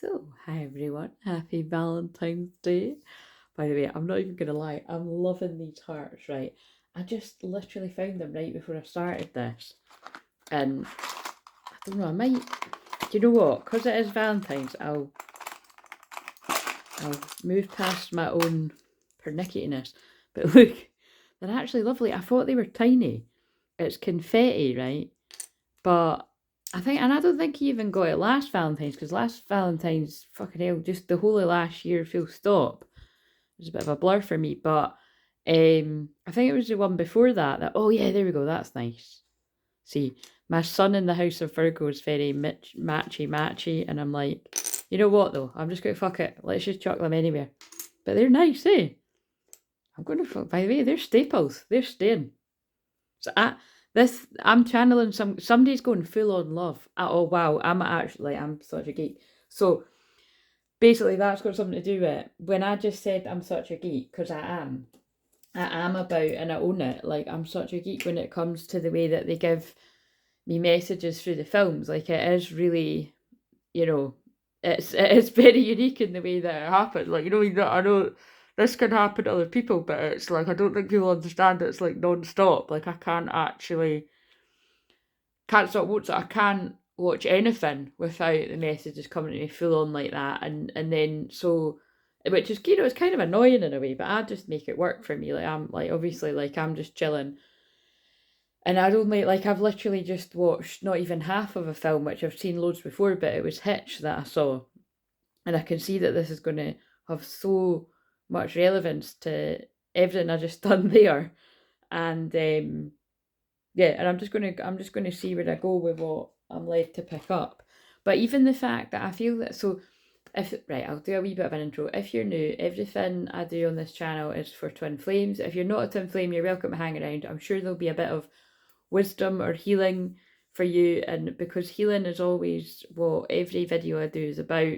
So, hi everyone, happy Valentine's Day. By the way, I'm not even gonna lie, I'm loving these hearts, right? I just literally found them right before I started this. And I don't know, I might, do you know what? Because it is Valentine's, I'll move past my own pernicketiness. But look, they're actually lovely. I thought they were tiny. It's confetti, right? But I think, and I don't think he even got it last Valentine's, because last Valentine's, fucking hell, just the whole of last year, full stop. It was a bit of a blur for me, but I think it was the one before that, oh yeah, there we go, that's nice. See, my son in the House of Virgo is very matchy, and I'm like, you know what though, I'm just going to fuck it, let's just chuck them anywhere. But they're nice, eh? I'm going to fuck, by the way, they're staples, they're staying. So I'm channeling somebody's going full on love. Oh wow, I'm such a geek. So basically that's got something to do with it. When I just said I'm such a geek, because I am about, and I own it. Like, I'm such a geek when it comes to the way that they give me messages through the films. Like, it is really, it's very unique in the way that it happens. Like, I know this can happen to other people, but it's like, I don't think people understand it's like non-stop. Like, I can't stop watching. I can't watch anything without the messages coming to me full on like that, and then so, which is, it's kind of annoying in a way, but I just make it work for me. Like, I'm like, obviously, like, I'm just chilling, and I'd only, like, I've literally just watched not even half of a film, which I've seen loads before, but it was Hitch that I saw, and I can see that this is going to have so much relevance to everything I just done there, and yeah, and I'm just gonna see where I go with what I'm led to pick up. But even the fact that I feel that, so if right, I'll do a wee bit of an intro. If you're new, everything I do on this channel is for twin flames. If you're not a twin flame, you're welcome to hang around. I'm sure there'll be a bit of wisdom or healing for you, and because healing is always what every video I do is about.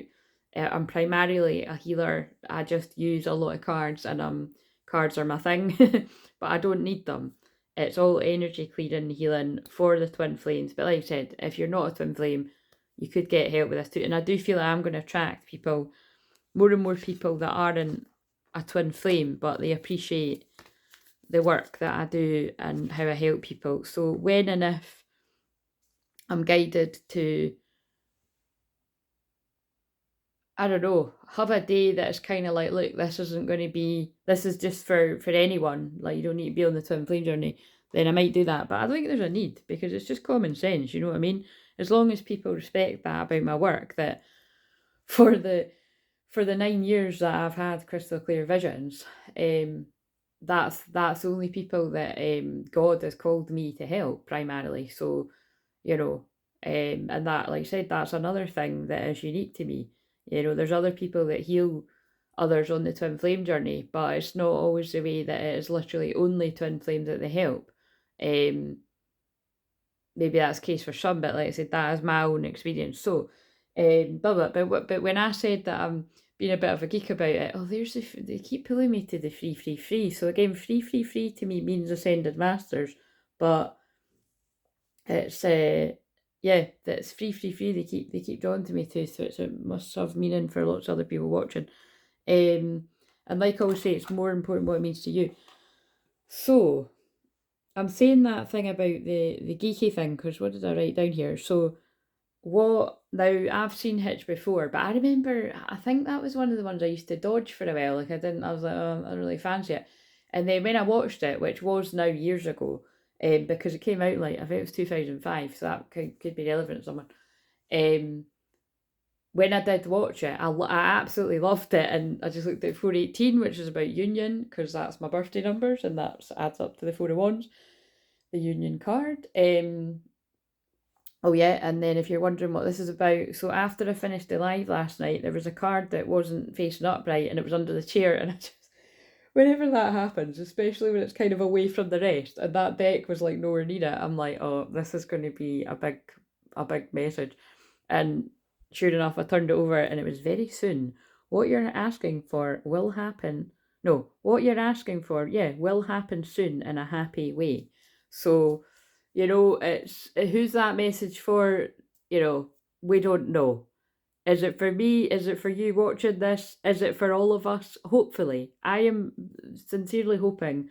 I'm primarily a healer. I just use a lot of cards, and cards are my thing, but I don't need them. It's all energy clearing, healing for the twin flames. But like I said, if you're not a twin flame, you could get help with this too. And I do feel like I'm going to attract people, more and more people that aren't a twin flame, but they appreciate the work that I do and how I help people. So when and if I'm guided to, I don't know, have a day that's kind of like, look, this isn't going to be, this is just for anyone. Like, you don't need to be on the twin flame journey. Then I might do that. But I don't think there's a need, because it's just common sense. You know what I mean? As long as people respect that about my work, that for the 9 years that I've had crystal clear visions, that's the only people that God has called me to help primarily. So, and that, like I said, that's another thing that is unique to me. There's other people that heal others on the twin flame journey, but it's not always the way that it is literally only twin flame that they help. Maybe that's the case for some, but like I said, that is my own experience. So, but when I said that I'm being a bit of a geek about it, they keep pulling me to the free. So again, free to me means ascended masters, but it's yeah, that's free. They keep drawing to me too, so it must have meaning for lots of other people watching. And like I always say, it's more important what it means to you. So I'm saying that thing about the geeky thing, because what did I write down here? So now I've seen Hitch before, but I remember, I think that was one of the ones I used to dodge for a while. Like, I was like, oh, I don't really fancy it. And then when I watched it, which was now years ago, because it came out, like, I think it was 2005, so that could be relevant to someone. When I did watch it, I absolutely loved it, and I just looked at 418, which is about union, because that's my birthday numbers, and that adds up to the 4 of Wands, the union card. Oh yeah, and then if you're wondering what this is about, so after I finished the live last night, there was a card that wasn't facing upright, and it was under the chair, and I just, whenever that happens, especially when it's kind of away from the rest, and that deck was like nowhere near it, I'm like, oh, this is going to be a big message. And sure enough, I turned it over, and it was very soon. What you're asking for will happen. No, what you're asking for, yeah, will happen soon in a happy way. So, it's who's that message for? We don't know. Is it for me? Is it for you watching this? Is it for all of us? Hopefully. I am sincerely hoping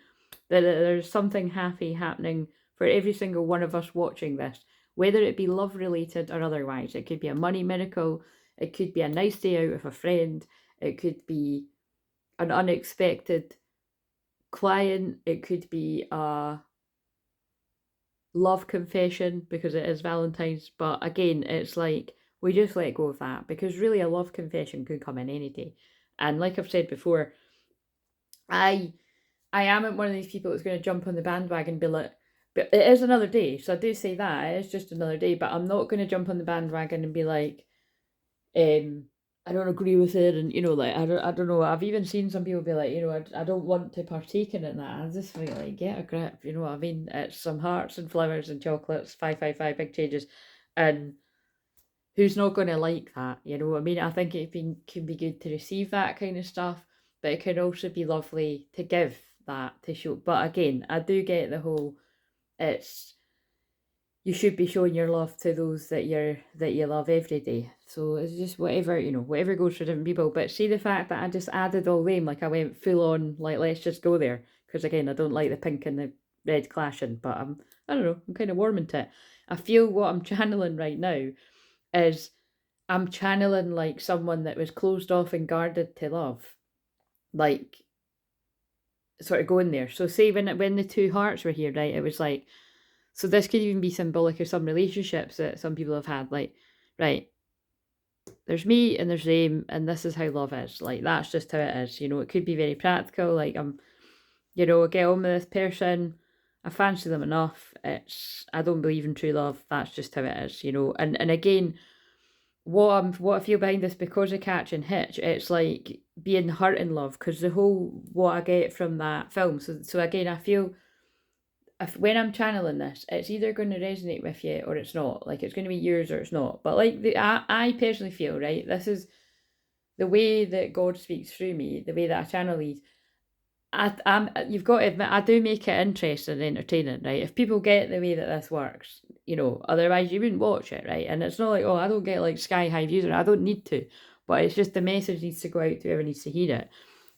that there's something happy happening for every single one of us watching this, whether it be love related or otherwise. It could be a money miracle, it could be a nice day out with a friend, it could be an unexpected client, it could be a love confession because it is Valentine's. But again, it's like we just let go of that, because really a love confession could come in any day. And like I've said before, I am one of these people that's going to jump on the bandwagon and be like, but it is another day. So I do say that it is just another day, but I'm not going to jump on the bandwagon and be like, I don't agree with it, and like I don't know. I've even seen some people be like, I don't want to partake in it. And that I just feel like, get a grip. You know what I mean? It's some hearts and flowers and chocolates, 555 big changes, and who's not going to like that? You know what I mean? I think can be good to receive that kind of stuff, but it can also be lovely to give that, to show. But again, I do get the whole, it's, you should be showing your love to those that you love every day. So it's just whatever, whatever goes for different people. But see, the fact that I just added all them, like I went full on, like, let's just go there, because again, I don't like the pink and the red clashing, but I don't know, I'm kind of warming to it. I feel what I'm channeling right now is I'm channeling like someone that was closed off and guarded to love, like sort of going there. So say when the two hearts were here, right, it was like, so this could even be symbolic of some relationships that some people have had, like, right, there's me and there's them, and this is how love is. Like, that's just how it is. It could be very practical. Like, I get on with this person, I fancy them enough. I don't believe in true love. That's just how it is. And again, what I feel behind this, because of Catch and Hitch, it's like being hurt in love, because the whole what I get from that film. So again, I feel, when I'm channeling this, it's either going to resonate with you or it's not. Like, it's going to be yours or it's not. But like I personally feel, right, this is the way that God speaks through me, the way that I channel these. You've got to admit, I do make it interesting and entertaining, right? If people get the way that this works, otherwise you wouldn't watch it, right? And it's not like, oh, I don't get like sky high views, or I don't need to, but it's just the message needs to go out to whoever needs to hear it.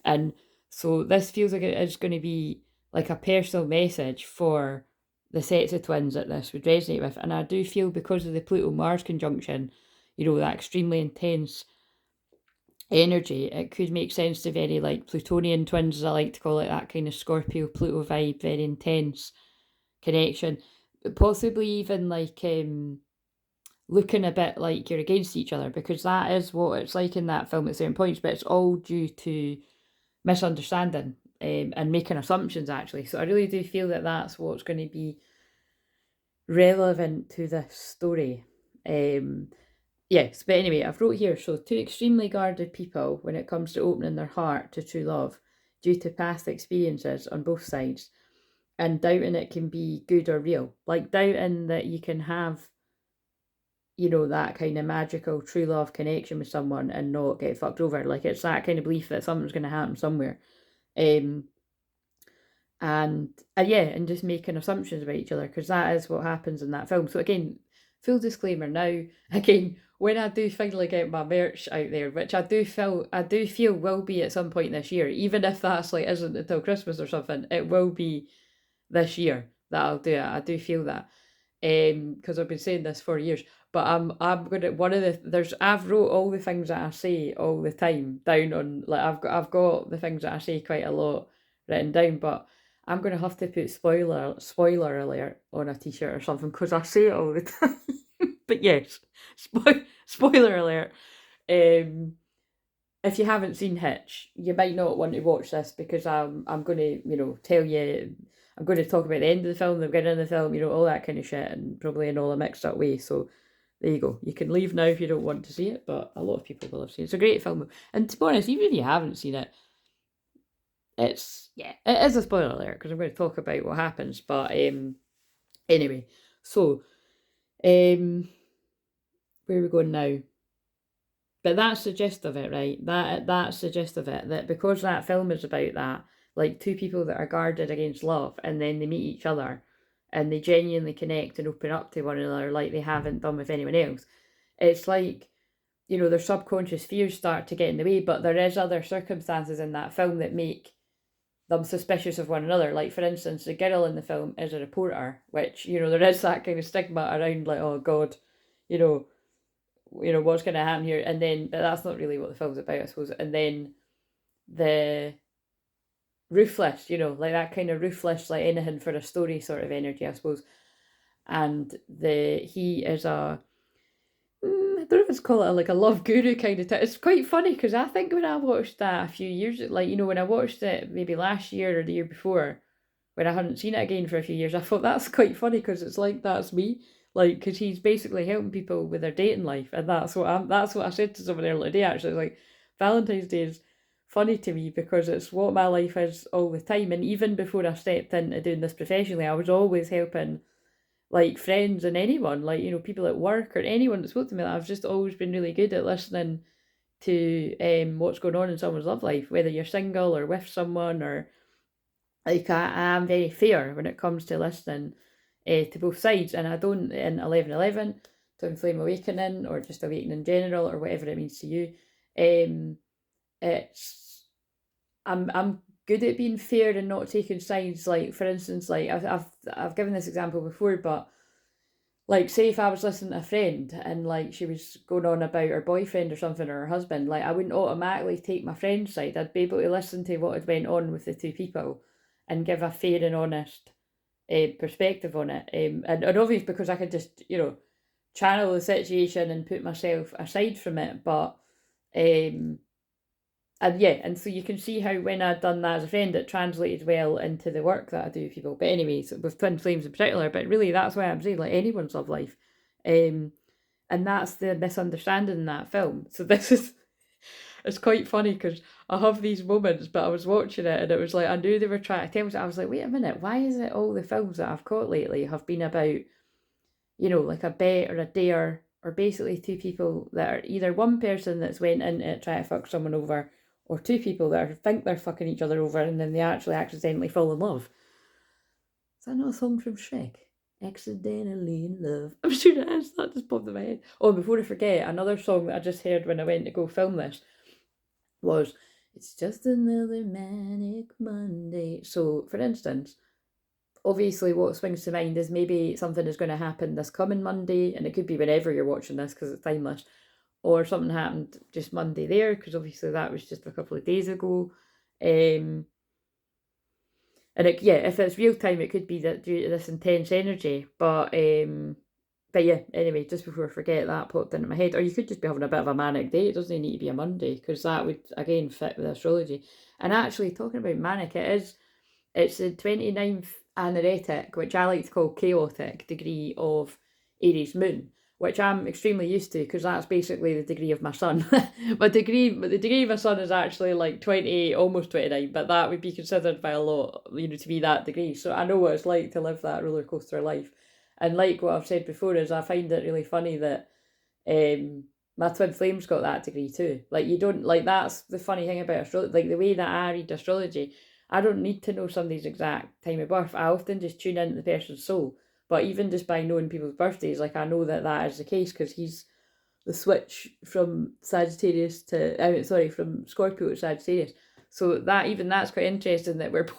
And so this feels like it's going to be like a personal message for the sets of twins that this would resonate with. And I do feel, because of the Pluto-Mars conjunction, that extremely intense energy, it could make sense to very like Plutonian twins, as I like to call it, that kind of Scorpio Pluto vibe, very intense connection, possibly even like looking a bit like you're against each other, because that is what it's like in that film at certain points, but it's all due to misunderstanding and making assumptions, actually. So I really do feel that that's what's going to be relevant to this story. Yes, but anyway, I've wrote here, so two extremely guarded people when it comes to opening their heart to true love due to past experiences on both sides, and doubting it can be good or real. Like doubting that you can have, that kind of magical true love connection with someone and not get fucked over. Like, it's that kind of belief that something's going to happen somewhere. And yeah, and just making assumptions about each other, because that is what happens in that film. So again, full disclaimer now, again, when I do finally get my merch out there, which I do feel will be at some point this year, even if that's like isn't until Christmas or something, it will be this year that I'll do it. I do feel that, because I've been saying this for years. But I'm gonna, I've wrote all the things that I say all the time down on, like, I've got the things that I say quite a lot written down, but I'm gonna have to put spoiler alert on a t-shirt or something, because I say it all the time. But yes, spoiler alert. If you haven't seen Hitch, you might not want to watch this, because I'm going to, tell you, I'm going to talk about the end of the film, the beginning of the film, all that kind of shit, and probably in all a mixed up way. So there you go. You can leave now if you don't want to see it, but a lot of people will have seen it. It's a great film. And to be honest, even if you haven't seen it, it is a spoiler alert, because I'm going to talk about what happens. But anyway, so where are we going now? But that's the gist of it, right? That's the gist of it. That because that film is about that, like two people that are guarded against love, and then they meet each other, and they genuinely connect and open up to one another like they haven't done with anyone else. It's like you know, their subconscious fears start to get in the way, but there is other circumstances in that film that make them suspicious of one another. Like, for instance, the girl in the film is a reporter, which, you know, there is that kind of stigma around, like, oh God, you know, what's going to happen here, and then but that's not really what the film's about, I suppose. And then the ruthless, you know, like that kind of ruthless, like anything for a story sort of energy, I suppose. And he is a I don't know if it's called it like a love guru kind of thing. It's quite funny because I think when I watched that a few years, like, you know, when I watched it maybe last year or the year before, when I hadn't seen it again for a few years, I thought that's quite funny because it's like that's me, like, because he's basically helping people with their dating life, and that's what I said to someone earlier today. Actually, like, Valentine's Day is funny to me because it's what my life is all the time, and even before I stepped into doing this professionally, I was always helping like friends and anyone, like, you know, people at work or anyone that spoke to me. I've just always been really good at listening to what's going on in someone's love life, whether you're single or with someone, or like I am very fair when it comes to listening to both sides, and I don't in 1111 TWINFLAME awakening or just awakening in general or whatever it means to you. It's I'm good at being fair and not taking sides. Like, for instance, like I've given this example before, but like, say if I was listening to a friend and like she was going on about her boyfriend or something, or her husband, like I wouldn't automatically take my friend's side. I'd be able to listen to what had went on with the two people and give a fair and honest perspective on it. And obviously because I could just, you know, channel the situation and put myself aside from it. But and yeah, and so you can see how when I'd done that as a friend, it translated well into the work that I do with people. But anyway, so with twin flames in particular, but really that's why I'm saying, like, anyone's love life. And that's the misunderstanding in that film. So this is, it's quite funny because I have these moments, but I was watching it and it was like, I knew they were trying to tell me, I was like, wait a minute, why is it all the films that I've caught lately have been about, you know, like a bet or a dare, or basically two people that are either one person that's went in to try to fuck someone over, or two people that think they're fucking each other over and then they actually accidentally fall in love. Is that not a song from Shrek? Accidentally in love. I'm sure it is. That just popped in my head. Oh, and before I forget, another song that I just heard when I went to go film this was It's Just Another Manic Monday. So, for instance, obviously what swings to mind is maybe something is going to happen this coming Monday, and it could be whenever you're watching this because it's timeless, or something happened just Monday there, because obviously that was just a couple of days ago. And if it's real time, it could be that due to this intense energy. But yeah, anyway, just before I forget, that popped into my head. Or you could just be having a bit of a manic day. It doesn't need to be a Monday, because that would again fit with astrology. And actually, talking about manic, it's the 29th anaretic, which I like to call chaotic degree of Aries moon, which I'm extremely used to because that's basically the degree of my sun. The degree of my sun is actually like 28, almost 29, but that would be considered by a lot, you know, to be that degree. So I know what it's like to live that roller coaster life. And like what I've said before, is I find it really funny that my twin flame's got that degree too. Like, you don't, like, that's the funny thing about astrology. Like, the way that I read astrology, I don't need to know somebody's exact time of birth. I often just tune into the person's soul. But even just by knowing people's birthdays, like, I know that that is the case because he's the switch from Sagittarius to, from Scorpio to Sagittarius. So that's quite interesting that we've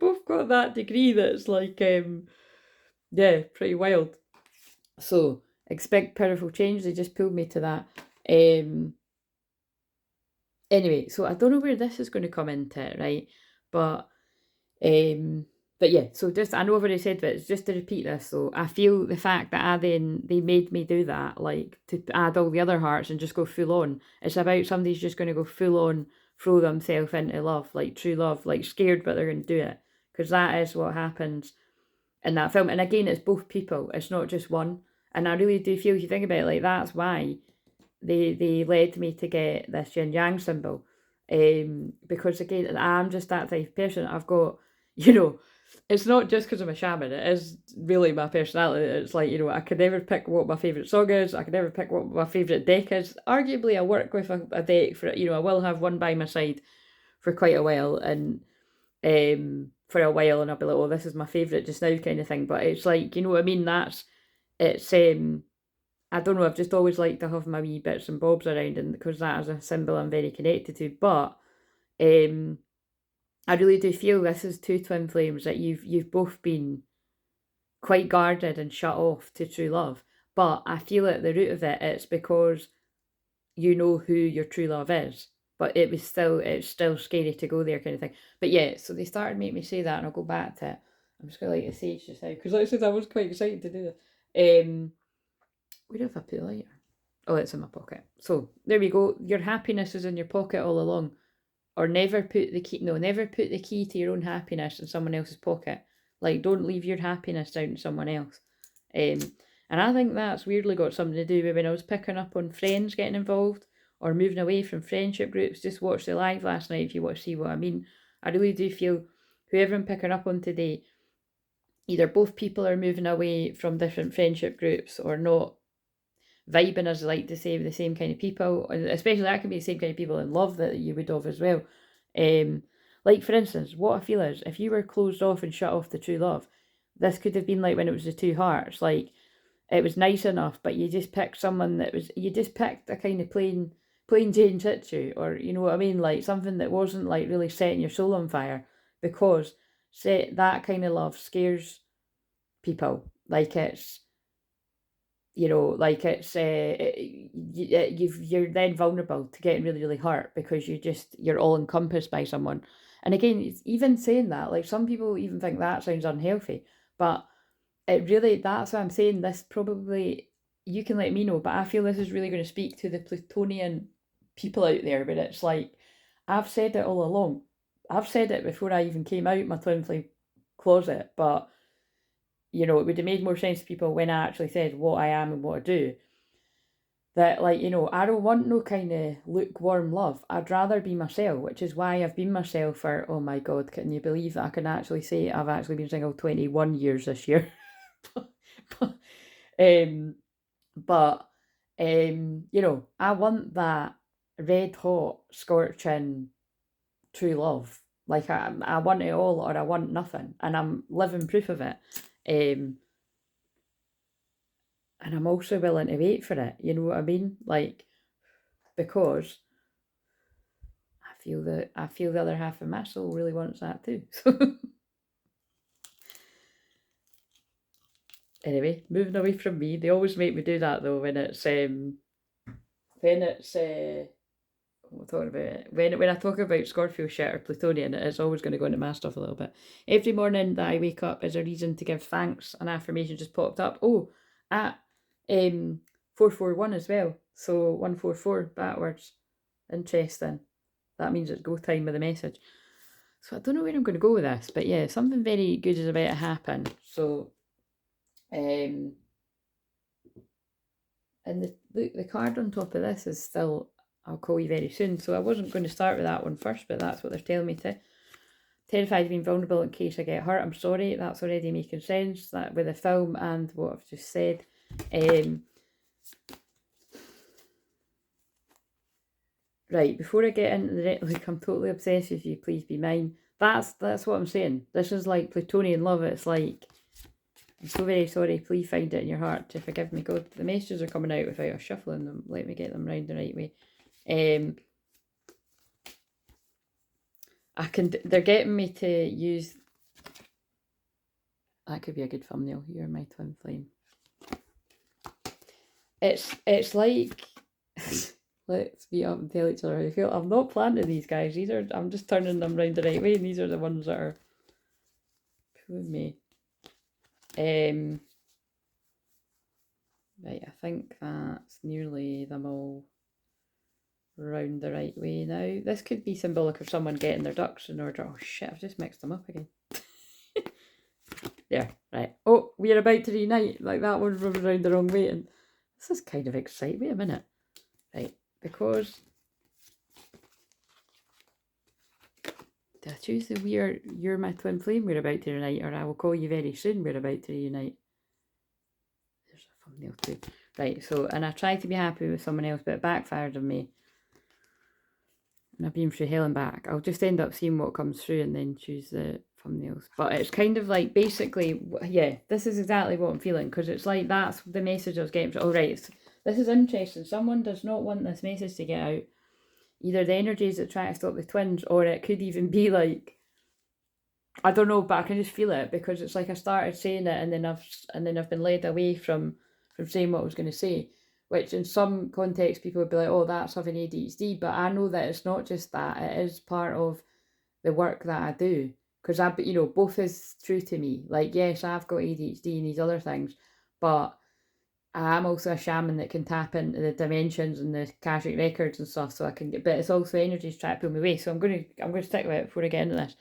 both got that degree that's like, pretty wild. So expect powerful change. They just pulled me to that. Anyway, so I don't know where this is going to come into it, right? But yeah, so just, I know I've already said that, it's just to repeat this. So I feel the fact that they made me do that, like, to add all the other hearts and just go full on. It's about somebody's just going to go full on, throw themselves into love, like true love, like scared, but they're going to do it. Because that is what happens in that film. And again, it's both people, it's not just one. And I really do feel, if you think about it, like, that's why they led me to get this yin yang symbol. Because again, I'm just that type of person. I've got, you know, it's not just because I'm a shaman, it is really my personality. It's like, you know, I could never pick what my favourite song is, I could never pick what my favourite deck is. Arguably, I work with a deck for, you know, I will have one by my side for quite a while, and for a while, and I'll be like, oh, this is my favourite just now kind of thing. But it's like, you know what I mean, it's I don't know, I've just always liked to have my wee bits and bobs around, and because that is a symbol I'm very connected to. But I really do feel this is two twin flames that you've both been quite guarded and shut off to true love. But I feel at the root of it, it's because you know who your true love is. But it's still scary to go there, kind of thing. But yeah, so they started making me say that, and I'll go back to it. I'm just gonna light the sage just now because, like I said, I was quite excited to do this. Where have I put the lighter? Oh, it's in my pocket. So there we go. Your happiness is in your pocket all along. Or never put the key to your own happiness in someone else's pocket. Like, don't leave your happiness down to someone else. And I think that's weirdly got something to do with when I was picking up on friends getting involved or moving away from friendship groups. Just watch the live last night if you want to see what I mean. I really do feel whoever I'm picking up on today, either both people are moving away from different friendship groups or not vibing, as I like to say, with the same kind of people, and especially that can be the same kind of people in love that you would have as well. Like for instance, what I feel is if you were closed off and shut off to true love, this could have been like when it was the two hearts. Like it was nice enough, but you just picked someone you just picked a kind of plain Jane situ, or you know what I mean, like something that wasn't like really setting your soul on fire, because that kind of love scares people. Like it's, you know, like it's you're then vulnerable to getting really, really hurt because you're all encompassed by someone. And again, it's even saying that, like some people even think that sounds unhealthy, but it really, that's why I'm saying this. Probably you can let me know, but I feel this is really going to speak to the Plutonian people out there. But it's like, I've said it all along. I've said it before I even came out my twin flame closet, but you know, it would have made more sense to people when I actually said what I am and what I do. That, like, you know, I don't want no kind of lukewarm love. I'd rather be myself, which is why I've been myself for, oh my God, can you believe that I can actually say I've actually been single 21 years this year? but, you know, I want that red hot, scorching, true love. Like, I want it all or I want nothing. And I'm living proof of it. And I'm also willing to wait for it, you know what I mean? Like, because I feel the other half of my soul really wants that too. Anyway, moving away from me. They always make me do that though when it's I'm talking about it. When I talk about Scorpio shit or Plutonian, it is always going to go into my stuff a little bit. Every morning that I wake up is a reason to give thanks. An affirmation just popped up. Oh, at 441 as well. So 144 backwards. Interesting. That means it's go time with the message. So I don't know where I'm going to go with this, but yeah, something very good is about to happen. So, and the card on top of this is still, I'll call you very soon. So I wasn't going to start with that one first, but that's what they're telling me to. Terrified of being vulnerable in case I get hurt. I'm sorry, that's already making sense. That with the film and what I've just said. Right, before I get into the like, I'm totally obsessed with you, please be mine. That's what I'm saying. This is like Plutonian love. It's like, I'm so very sorry, please find it in your heart to forgive me. God, the messages are coming out without us shuffling them. Let me get them round the right way. They're getting me to use, that could be a good thumbnail. You're my twin flame. It's like, let's meet up and tell each other how we feel. I'm not planning these guys. I'm just turning them round the right way, and these are the ones that are pulling me. Right, I think that's nearly them all round the right way now. This could be symbolic of someone getting their ducks in order. Oh shit, I've just mixed them up again. There, right. Oh, we're about to reunite. Like that one runs around the wrong way, and this is kind of exciting. Wait a minute. Right, because did I choose the you're my twin flame, we're about to reunite, or I will call you very soon, we're about to reunite. There's a thumbnail too. Right, so, and I tried to be happy with someone else, but it backfired on me. And I've been through hell and back. I'll just end up seeing what comes through and then choose the thumbnails. But it's kind of like, basically, yeah, this is exactly what I'm feeling, because it's like, that's the message I was getting. Oh, right, this is interesting. Someone does not want this message to get out. Either the energies that try to stop the twins, or it could even be like, I don't know, but I can just feel it, because it's like I started saying it and then I've been led away from saying what I was going to say, which in some context people would be like, oh, that's having ADHD, but I know that it's not just that. It is part of the work that I do, because both is true to me. Like, yes, I've got ADHD and these other things, but I'm also a shaman that can tap into the dimensions and the Akashic records and stuff, so I can get. But it's also energies trying to pull me away. So I'm gonna stick with it before I get into this.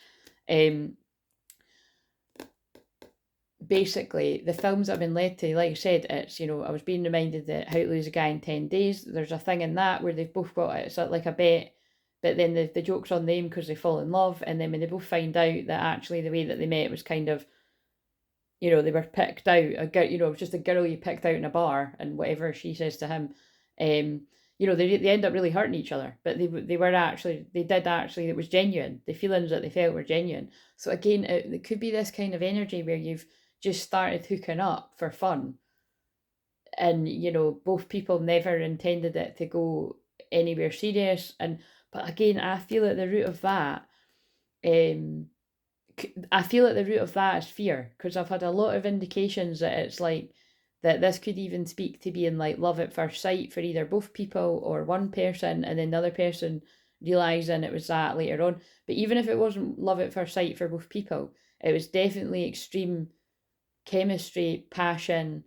Basically, the films I've been led to, like I said, it's, I was being reminded that How to Lose a Guy in 10 Days. There's a thing in that where they've both got it. It's like a bet, but then the joke's on them because they fall in love, and then when they both find out that actually the way that they met was kind of, they were picked out, it was just a girl you picked out in a bar, and whatever she says to him, they end up really hurting each other, but they did actually, it was genuine. The feelings that they felt were genuine. So again, it could be this kind of energy where you've just started hooking up for fun, and both people never intended it to go anywhere serious. But again, I feel at the root of that, is fear, because I've had a lot of indications that it's like that this could even speak to being like love at first sight for either both people or one person, and then the other person realizing it was that later on. But even if it wasn't love at first sight for both people, it was definitely extreme chemistry, passion,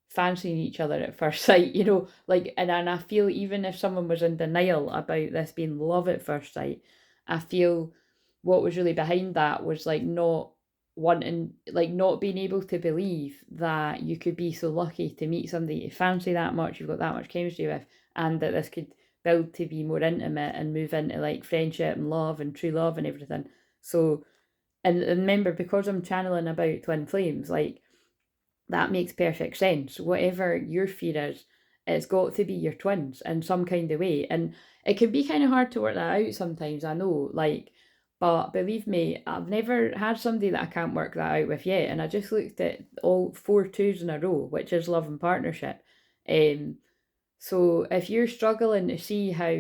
fancying each other at first sight, and I feel even if someone was in denial about this being love at first sight, I feel what was really behind that was like not wanting, like not being able to believe that you could be so lucky to meet somebody you fancy that much, you've got that much chemistry with, and that this could build to be more intimate and move into like friendship and love and true love and everything. So, and remember, because I'm channeling about twin flames, like that makes perfect sense. Whatever your fear is, it's got to be your twins in some kind of way. And it can be kind of hard to work that out sometimes, I know, like, but believe me, I've never had somebody that I can't work that out with yet. And I just looked at all 4 2s in a row, which is love and partnership. So if you're struggling to see how,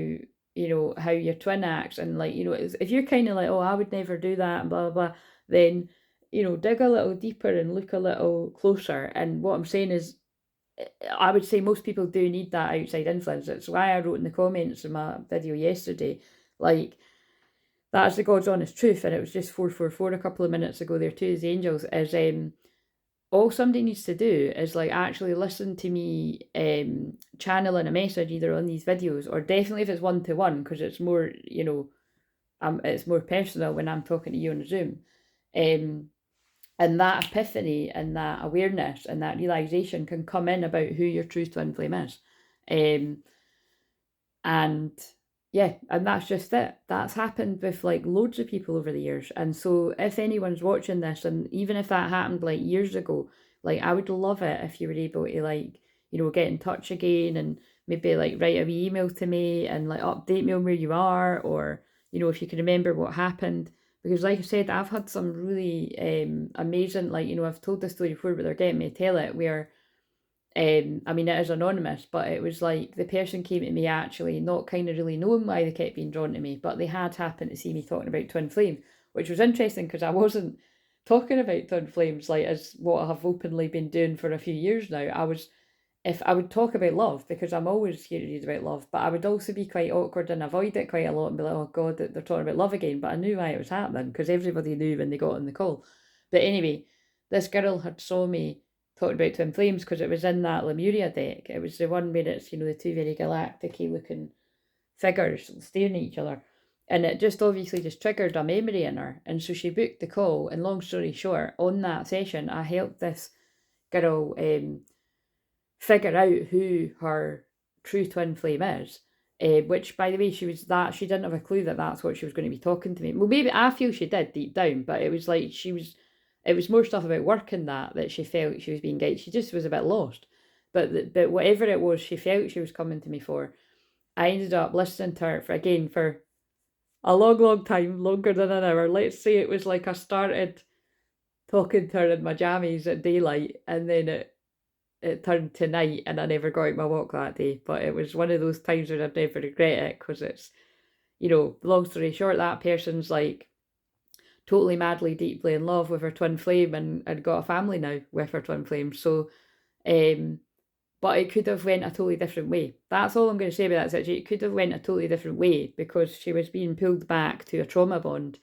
how your twin acts, and like, if you're kind of like, oh, I would never do that and blah, blah, blah, then, dig a little deeper and look a little closer. And what I'm saying is, I would say most people do need that outside influence. It's why I wrote in the comments in my video yesterday, like, that's the God's honest truth, and it was just 444 a couple of minutes ago there too, as the angels, is all somebody needs to do is like actually listen to me channeling a message either on these videos, or definitely if it's one-to-one, because it's more, it's more personal when I'm talking to you on Zoom. And that epiphany and that awareness and that realization can come in about who your true twin flame is. And yeah, and that's just it. That's happened with like loads of people over the years. And so if anyone's watching this, and even if that happened like years ago, like I would love it if you were able to like, get in touch again, and maybe like write a wee email to me and like update me on where you are, or, if you can remember what happened. Because like I said, I've had some really amazing, like, I've told this story before, but they're getting me to tell it, where I mean, it is anonymous, but it was like the person came to me actually not kind of really knowing why they kept being drawn to me, but they had happened to see me talking about twin flame, which was interesting because I wasn't talking about twin flames like as what I have openly been doing for a few years now. If I would talk about love, because I'm always curious about love, but I would also be quite awkward and avoid it quite a lot and be like, oh God, they're talking about love again. But I knew why it was happening because everybody knew when they got on the call. But anyway, this girl had saw me talking about twin flames because it was in that Lemuria deck. It was the one where it's, the two very galactic-y looking figures staring at each other. And it just obviously just triggered a memory in her. And so she booked the call. And long story short, on that session, I helped this girl figure out who her true twin flame is. Which, by the way, she didn't have a clue that that's what she was going to be talking to me. Well, maybe I feel she did deep down, but it was like it was more stuff about work and that she felt she was being guided. She just was a bit lost. But whatever it was she felt she was coming to me for, I ended up listening to her for a long, long time, longer than an hour. Let's say it was like I started talking to her in my jammies at daylight, and then it turned to night and I never got out my walk that day. But it was one of those times where I'd never regret it, because it's, you know, long story short, that person's like totally madly deeply in love with her twin flame and got a family now with her twin flame. So but it could have went a totally different way. That's all I'm going to say about that situation. It could have went a totally different way because she was being pulled back to a trauma bond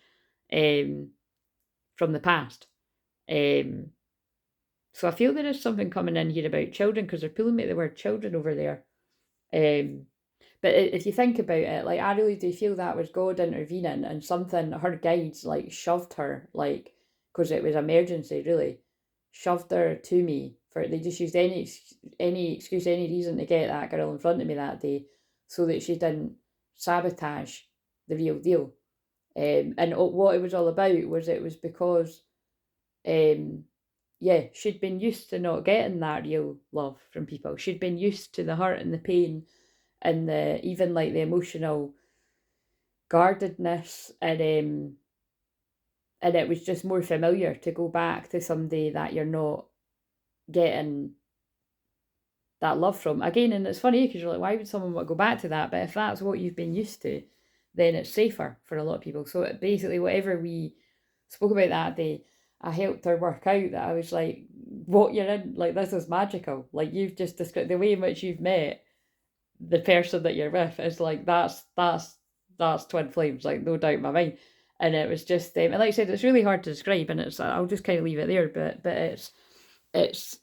from the past. So I feel there is something coming in here about children, because they're pulling me at the word children over there. But if you think about it, like, I really do feel that was God intervening, and something, her guides, like, shoved her, like, because it was emergency, really, shoved her to me. They just used any excuse, any reason to get that girl in front of me that day, so that she didn't sabotage the real deal. And what it was all about was, it was because, yeah, she'd been used to not getting that real love from people. She'd been used to the hurt and the pain and the, even like the emotional guardedness, and it was just more familiar to go back to somebody that you're not getting that love from again. And it's funny because you're like, why would someone want to go back to that? But if that's what you've been used to, then it's safer for a lot of people. So basically, whatever we spoke about that day, I helped her work out that I was like, what you're in, like, this is magical. Like, you've just described the way in which you've met the person that you're with is like, that's twin flames, like, no doubt in my mind. And it was just, and like I said, it's really hard to describe, and it's, I'll just kind of leave it there. But it's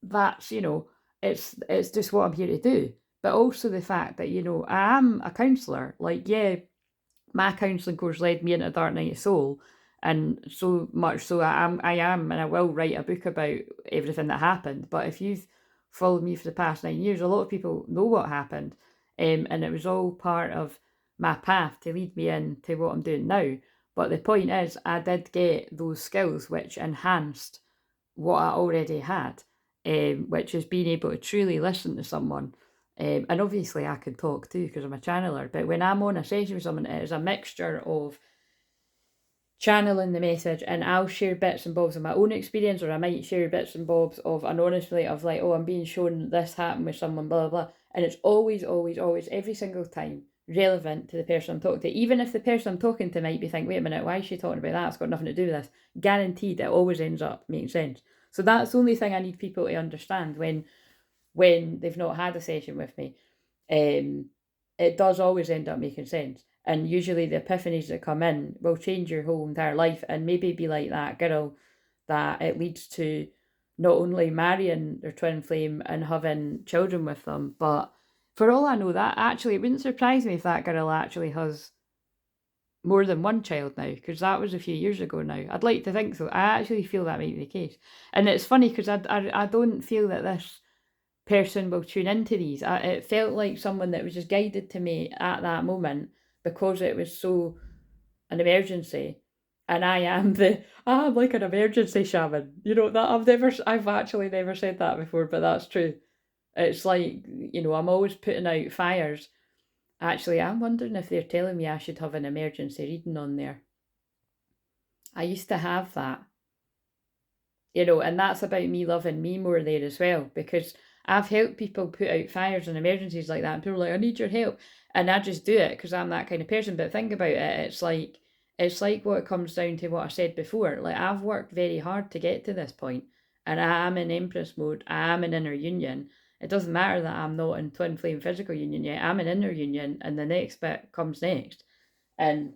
that's, you know, it's just what I'm here to do. But also the fact that, you know, I am a counsellor. Like, yeah, my counselling course led me into Dark Night of Soul, and so much so I am, and I will write a book about everything that happened. But if you've followed me for the past 9 years, a lot of people know what happened, and it was all part of my path to lead me into what I'm doing now. But the point is, I did get those skills which enhanced what I already had, which is being able to truly listen to someone. And obviously I can talk too because I'm a channeler, but when I'm on a session with someone, it is a mixture of channeling the message, and I'll share bits and bobs of my own experience, or I might share bits and bobs of an honest relate of like, oh, I'm being shown this happened with someone, blah, blah, blah. And it's always, every single time relevant to the person I'm talking to. Even if the person I'm talking to might be thinking, wait a minute, why is she talking about that? It's got nothing to do with this. Guaranteed it always ends up making sense. So that's the only thing I need people to understand when they've not had a session with me. It does always end up making sense. And usually the epiphanies that come in will change your whole entire life, and maybe be like that girl that it leads to not only marrying their twin flame and having children with them, but for all I know, that actually, it wouldn't surprise me if that girl actually has more than one child now, because that was a few years ago now. I'd like to think so. I actually feel that might be the case. And it's funny because I don't feel that this person will tune into these. It felt like someone that was just guided to me at that moment because it was so an emergency. And I'm like an emergency shaman. You know, that I've actually never said that before, but that's true. It's like, you know, I'm always putting out fires. Actually, I'm wondering if they're telling me I should have an emergency reading on there. I used to have that. You know, and that's about me loving me more there as well, because I've helped people put out fires and emergencies like that, and people are like, I need your help. And I just do it because I'm that kind of person. But think about it, it's like what it comes down to what I said before. Like, I've worked very hard to get to this point, and I am in Empress mode, I am in inner union. It doesn't matter that I'm not in twin flame physical union yet. I'm in inner union, and the next bit comes next. And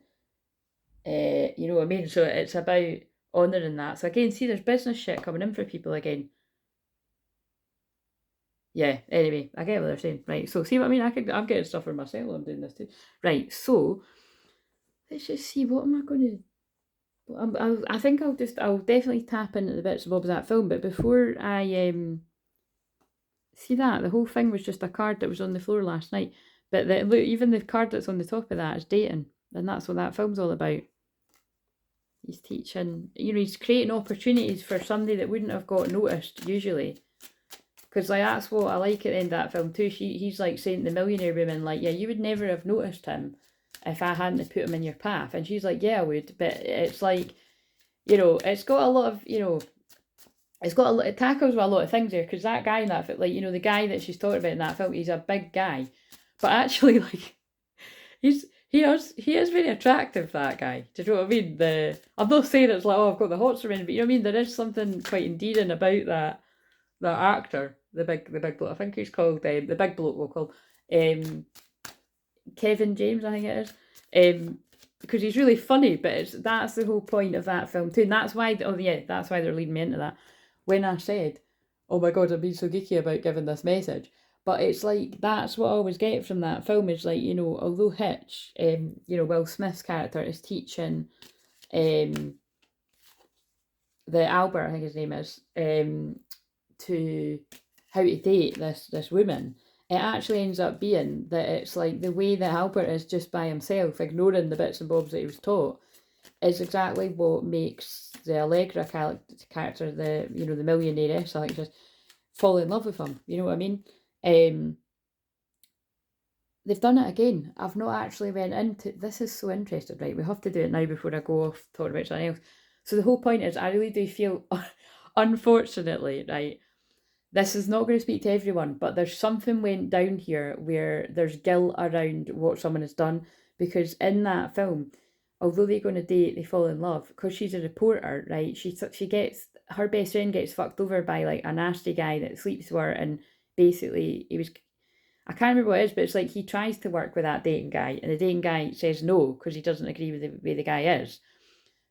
you know what I mean? So it's about honouring that. So again, see, there's business shit coming in for people again. Yeah, anyway, I get what they're saying. Right, so see what I mean? I'm getting stuff for myself while I'm doing this too. Right, so let's just see, what am I going to... I think I'll definitely tap into the bits and bobs of that film, but before I... see that? The whole thing was just a card that was on the floor last night. But look, even the card that's on the top of that is dating, and that's what that film's all about. He's teaching, you know, he's creating opportunities for somebody that wouldn't have got noticed usually. Because like, that's what I like at the end of that film too. He's like saying to the millionaire woman, like, yeah, you would never have noticed him if I hadn't put him in your path. And she's like, yeah, I would. But it's like, you know, it's got a lot of, you know, it's got it tackles with a lot of things there, because that guy in that, like, you know, the guy that she's talking about in that film, he's a big guy, but actually, like, he is very attractive, that guy. Do you know what I mean? I'm not saying it's like, oh, I've got the hots for him, but you know what I mean. There is something quite endearing about that actor, the big bloke. I think he's called the big bloke. We'll call Kevin James, I think it is. Because he's really funny, but that's the whole point of that film too, and that's why. Oh yeah, that's why they're leading me into that. When I said, "Oh my god, I'm being so geeky about giving this message," but it's like that's what I always get from that film is like, you know, although Hitch, you know, Will Smith's character is teaching, the Albert, I think his name is, to how to date this woman. It actually ends up being that it's like the way that Albert is just by himself, ignoring the bits and bobs that he was taught, is exactly what makes the Allegra character, the, you know, the millionairess, I think, just fall in love with him. You know what I mean? They've done it again. I've not actually went into this. Is so interesting, right? We have to do it now before I go off talking about something else. So the whole point is, I really do feel, unfortunately, right, this is not going to speak to everyone, but there's something went down here where there's guilt around what someone has done, because in that film, although they go on a date, they fall in love, because she's a reporter, right? She gets, her best friend gets fucked over by like a nasty guy that sleeps with her, and basically I can't remember what it is, but it's like he tries to work with that dating guy, and the dating guy says no because he doesn't agree with the way the guy is.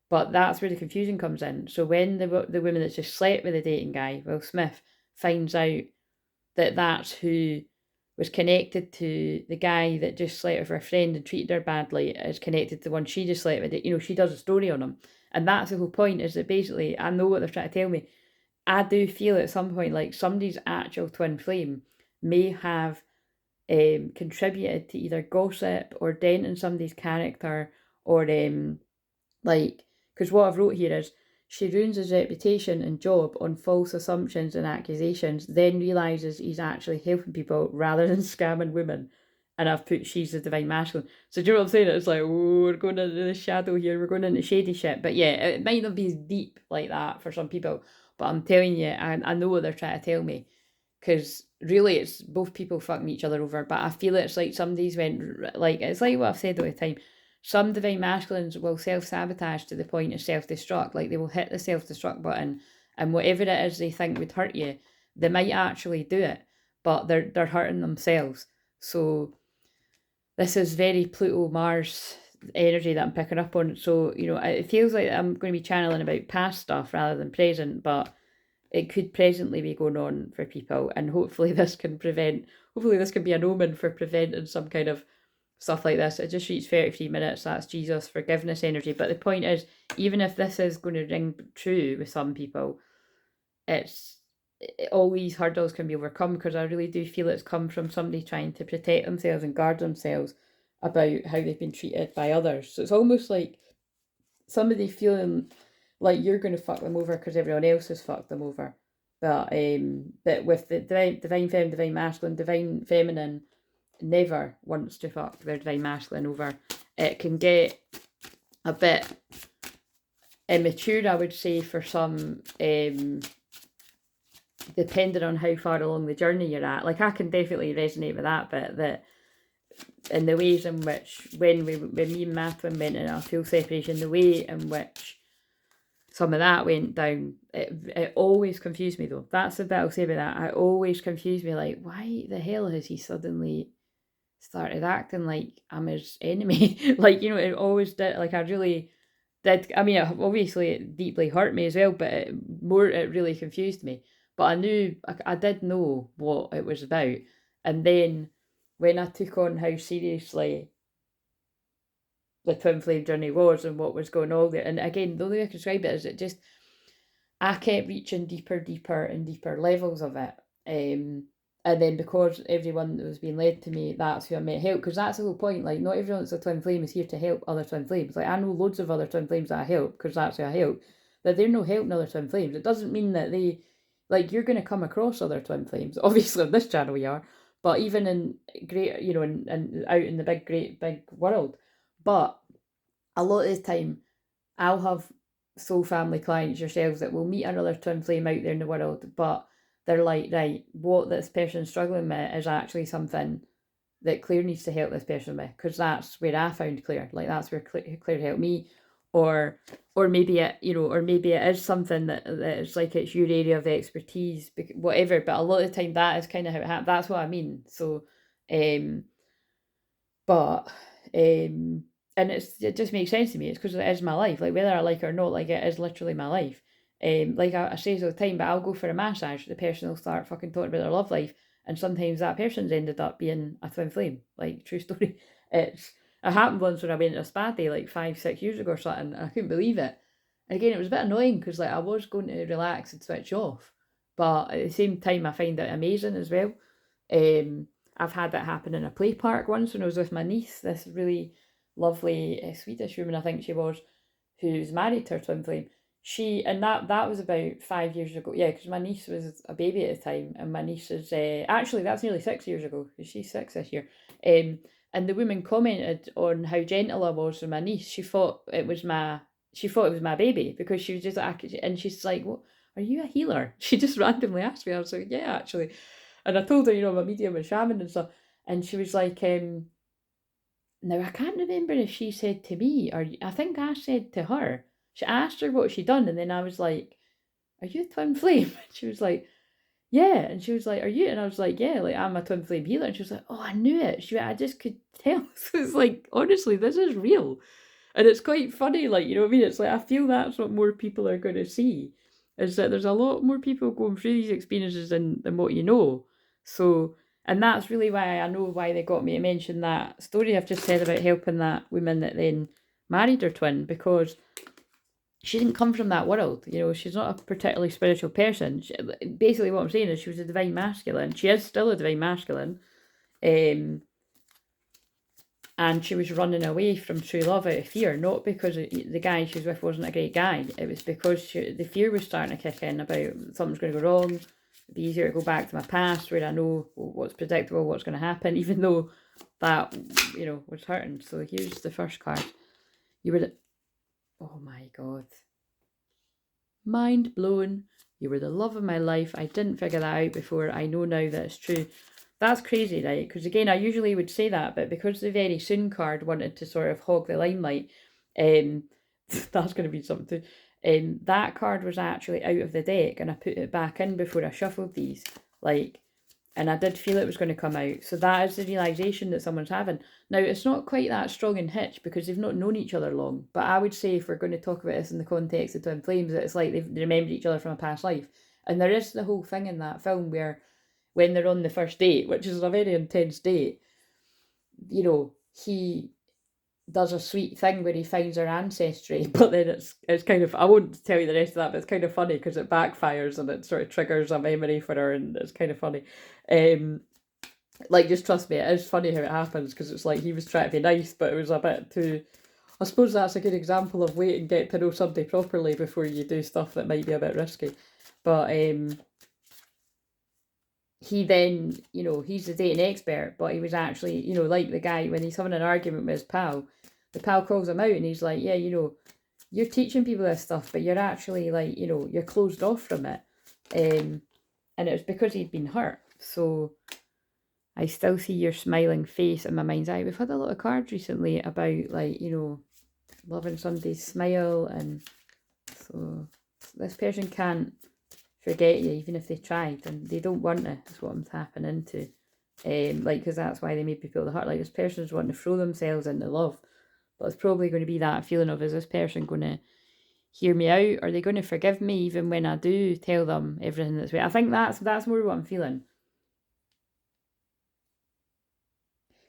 But that's where the confusion comes in. So when the woman that's just slept with the dating guy, Will Smith, finds out that that's who was connected to the guy that just slept with her friend and treated her badly, is connected to the one she just slept with. You know, she does a story on him. And that's the whole point, is that basically, I know what they're trying to tell me. I do feel at some point like somebody's actual twin flame may have contributed to either gossip or denting somebody's character, or like, because what I've wrote here is, she ruins his reputation and job on false assumptions and accusations, then realises he's actually helping people rather than scamming women. And I've put, she's the divine masculine. So do you know what I'm saying? It's like, oh, we're going into the shadow here, we're going into shady shit. But yeah, it might not be as deep like that for some people, but I'm telling you, I know what they're trying to tell me. Because really, it's both people fucking each other over. But I feel it's like somebody's went, like, it's like what I've said all the time. Some divine masculines will self-sabotage to the point of self-destruct. Like, they will hit the self-destruct button, and whatever it is they think would hurt you, they might actually do it, but they're hurting themselves. So this is very Pluto Mars energy that I'm picking up on. So, you know, it feels like I'm going to be channeling about past stuff rather than present, but it could presently be going on for people, and hopefully this can be an omen for preventing some kind of stuff like this. It just reached 33 minutes. That's Jesus forgiveness energy. But the point is, even if this is going to ring true with some people, all these hurdles can be overcome, because I really do feel it's come from somebody trying to protect themselves and guard themselves about how they've been treated by others. So it's almost like somebody feeling like you're going to fuck them over because everyone else has fucked them over. But with the divine femme, divine masculine, divine feminine never wants to fuck their divine masculine over. It can get a bit immature, I would say, for some, depending on how far along the journey you're at. Like, I can definitely resonate with that bit, that in the ways in which, when me and Madeline went in a full separation, the way in which some of that went down, it always confused me, though. That's the bit I'll say about that. It always confused me, like, why the hell has he suddenly started acting like I'm his enemy? Like, you know, it always did. Like, I really did. I mean, obviously it deeply hurt me as well, but it really confused me. But I knew, I did know what it was about. And then when I took on how seriously the twin flame journey was and what was going on there, and again, the only way I can describe it is, it just, I kept reaching deeper and deeper levels of it. And then, because everyone that was being led to me, that's who I met help. Because that's the whole point. Like, not everyone that's a twin flame is here to help other twin flames. Like, I know loads of other twin flames that I help, because that's who I help. But they're no helping other twin flames. It doesn't mean that they, like, you're going to come across other twin flames. Obviously, on this channel we are. But even in great, you know, and out in the big world. But a lot of the time, I'll have soul family clients yourselves that will meet another twin flame out there in the world, but they're like, right, what this person's struggling with is actually something that Claire needs to help this person with, because that's where I found Claire. Like that's where Claire helped me, or maybe it, or maybe it is something that is like it's your area of expertise, whatever. But a lot of the time, that is kind of how it happens. That's what I mean. So, but and it just makes sense to me. It's because it is my life. Like whether I like it or not, like it is literally my life. Like I say all the time, but I'll go for a massage. The person will start fucking talking about their love life, and sometimes that person's ended up being a twin flame. Like true story. It happened once when I went to a spa day like 5-6 years ago or something. And I couldn't believe it. And again, it was a bit annoying because like I was going to relax and switch off, but at the same time, I find it amazing as well. I've had that happen in a play park once when I was with my niece. This really lovely Swedish woman, I think she was, who's married to her twin flame. That was about 5 years ago. Yeah, because my niece was a baby at the time, and my niece is actually that's nearly 6 years ago. She's 6 this year. And the woman commented on how gentle I was with my niece. She thought it was my baby because she was just and she's like, "What? Are you a healer?" She just randomly asked me. I was like, "Yeah, actually." And I told her, I'm a medium and shaman and stuff. And she was like, now I can't remember if she said to me or I think I said to her. She asked her what she'd done, and then I was like, "Are you a twin flame?" And she was like, "Yeah." And she was like, "Are you?" And I was like, "Yeah, like I'm a twin flame healer." And she was like, "Oh, I knew it." I just could tell. So it's like, honestly, this is real. And it's quite funny, like, you know what I mean? It's like, I feel that's what more people are going to see, is that there's a lot more people going through these experiences than what you know. So, and that's really why I know why they got me to mention that story I've just said about helping that woman that then married her twin, because she didn't come from that world. She's not a particularly spiritual person. Basically, what I'm saying is she was a divine masculine. She is still a divine masculine. And she was running away from true love out of fear, not because the guy she was with wasn't a great guy. It was because the fear was starting to kick in about something's going to go wrong. It'd be easier to go back to my past where I know what's predictable, what's going to happen, even though that, was hurting. So here's the first card. You were oh my God. Mind blown. You were the love of my life. I didn't figure that out before. I know now that it's true. That's crazy, right? Because again, I usually would say that, but because the very soon card wanted to sort of hog the limelight, that's going to be something too. That card was actually out of the deck, and I put it back in before I shuffled these. And I did feel it was going to come out. So that is the realization that someone's having. Now, it's not quite that strong in Hitch because they've not known each other long. But I would say, if we're going to talk about this in the context of Twin Flames, that it's like they've remembered each other from a past life. And there is the whole thing in that film where when they're on the first date, which is a very intense date, he does a sweet thing where he finds her ancestry, but then it's kind of, I won't tell you the rest of that, but it's kind of funny because it backfires and it sort of triggers a memory for her, and it's kind of funny. Just trust me, it is funny how it happens, because it's like he was trying to be nice, but it was a bit too, I suppose that's a good example of wait and get to know somebody properly before you do stuff that might be a bit risky. But he then, he's the dating expert, but he was actually, like the guy, when he's having an argument with his pal, the pal calls him out and he's like, yeah, you're teaching people this stuff, but you're actually like, you're closed off from it. And it was because he'd been hurt. So I still see your smiling face in my mind's eye. We've had a lot of cards recently about like, loving somebody's smile. And so this person can't forget you, even if they tried, and they don't want to. That's what I'm tapping into. Because that's why they made me feel the heart. Like, this person's wanting to throw themselves into love, but it's probably going to be that feeling of, is this person going to hear me out? Are they going to forgive me even when I do tell them everything that's right? I think that's more what I'm feeling.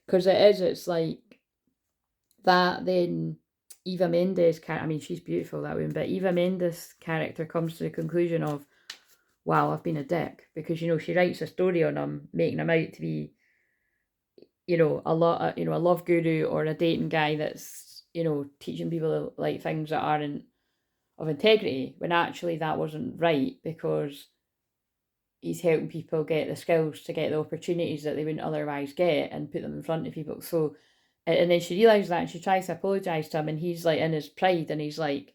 Because it's like that. Then Eva Mendes, she's beautiful, that woman, but Eva Mendes' character comes to the conclusion of, wow, I've been a dick, because she writes a story on him, making him out to be, a love guru or a dating guy that's, teaching people like things that aren't of integrity, when actually that wasn't right, because he's helping people get the skills to get the opportunities that they wouldn't otherwise get and put them in front of people. So, and then she realizes that and she tries to apologize to him, and he's like in his pride, and he's like,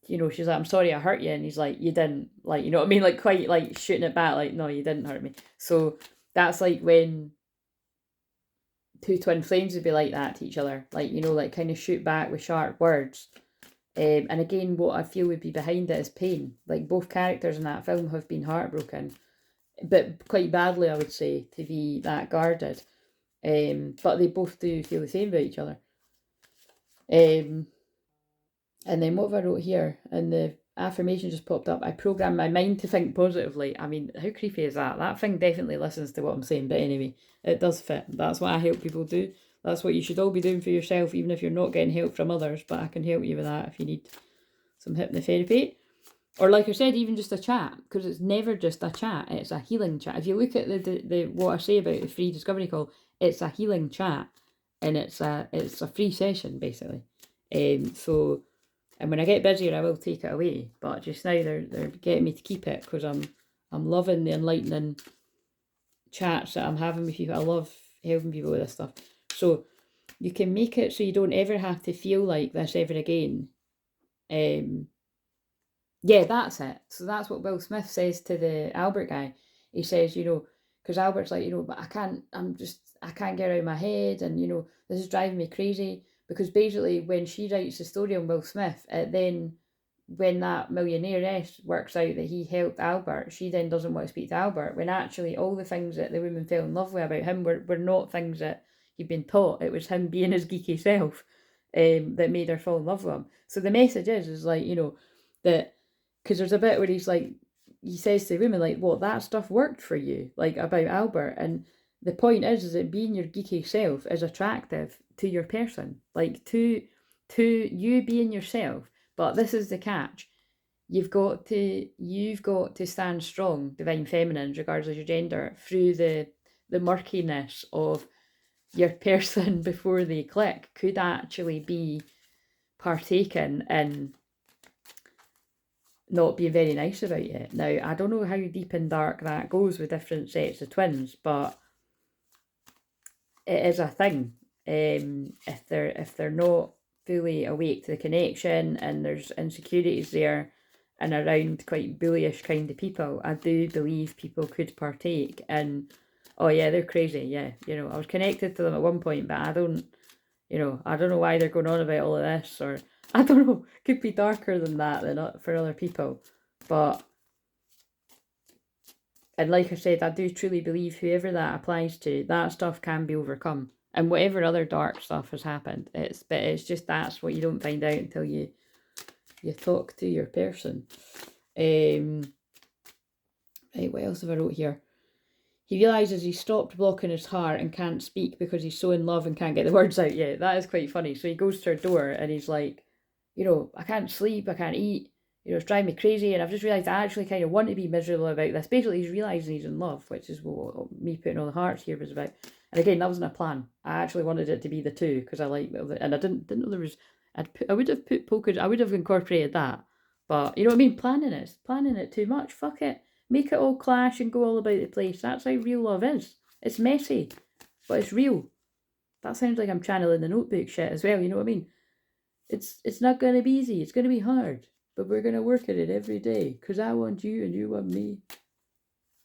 you know, she's like, I'm sorry I hurt you. And he's like, you didn't. Like, you know what I mean? Like, quite like shooting it back, like, no, you didn't hurt me. So that's like when two twin flames would be like that to each other. Like, you know, like kind of shoot back with sharp words. And again, what I feel would be behind it is pain. Like, both characters in that film have been heartbroken, but quite badly, I would say, to be that guarded. But they both do feel the same about each other. And then what have I wrote here? And the affirmation just popped up. I program my mind to think positively. I mean, how creepy is that? That thing definitely listens to what I'm saying. But anyway, it does fit. That's what I help people do. That's what you should all be doing for yourself, even if you're not getting help from others. But I can help you with that if you need some hypnotherapy. Or like I said, even just a chat, because it's never just a chat. It's a healing chat. If you look at the what I say about the free discovery call, it's a healing chat, and it's a free session basically. So, and when I get busier, I will take it away. But just now they're getting me to keep it because I'm loving the enlightening chats that I'm having with people. I love helping people with this stuff. So you can make it so you don't ever have to feel like this ever again. Yeah, that's it. So that's what Will Smith says to the Albert guy. He says, you know, because Albert's like, you know, but I can't get out of my head, and, you know, this is driving me crazy. Because basically, when she writes the story on Will Smith, then when that millionairess works out that he helped Albert, she then doesn't want to speak to Albert, when actually all the things that the woman fell in love with about him were not things that he'd been taught. It was him being his geeky self that made her fall in love with him. So the message is like, you know, that, because there's a bit where he's like, he says to the woman, like, well, that stuff worked for you, like, about Albert. And the point is that being your geeky self is attractive to your person, like, to you being yourself. But this is the catch. You've got to stand strong, divine feminine, regardless of your gender, through the murkiness of your person before they click could actually be partaken in not being very nice about it. Now, I don't know how deep and dark that goes with different sets of twins, but it is a thing. If they're not fully awake to the connection, and there's insecurities there and around quite bullish kind of people, I do believe people could partake in, oh yeah, they're crazy, yeah, you know, I was connected to them at one point, but I don't know why they're going on about all of this, or I don't know, could be darker than that than for other people. But, and like I said, I do truly believe whoever that applies to, that stuff can be overcome. And whatever other dark stuff has happened, it's just that's what you don't find out until you talk to your person. Right, what else have I wrote here? He realises he stopped blocking his heart and can't speak because he's so in love and can't get the words out yet. That is quite funny. So he goes to her door and he's like, you know, I can't sleep, I can't eat, you know, it's driving me crazy, and I've just realised I actually kind of want to be miserable about this. Basically, he's realising he's in love, which is what me putting all the hearts here was about. And again, that wasn't a plan. I actually wanted it to be the two, because I like, and I didn't know there was, I would have put polka, I would have incorporated that. But, you know what I mean? Planning it too much. Fuck it. Make it all clash and go all about the place. That's how real love is. It's messy, but it's real. That sounds like I'm channeling the Notebook shit as well, you know what I mean? It's not going to be easy. It's going to be hard. But we're going to work at it every day, because I want you and you want me.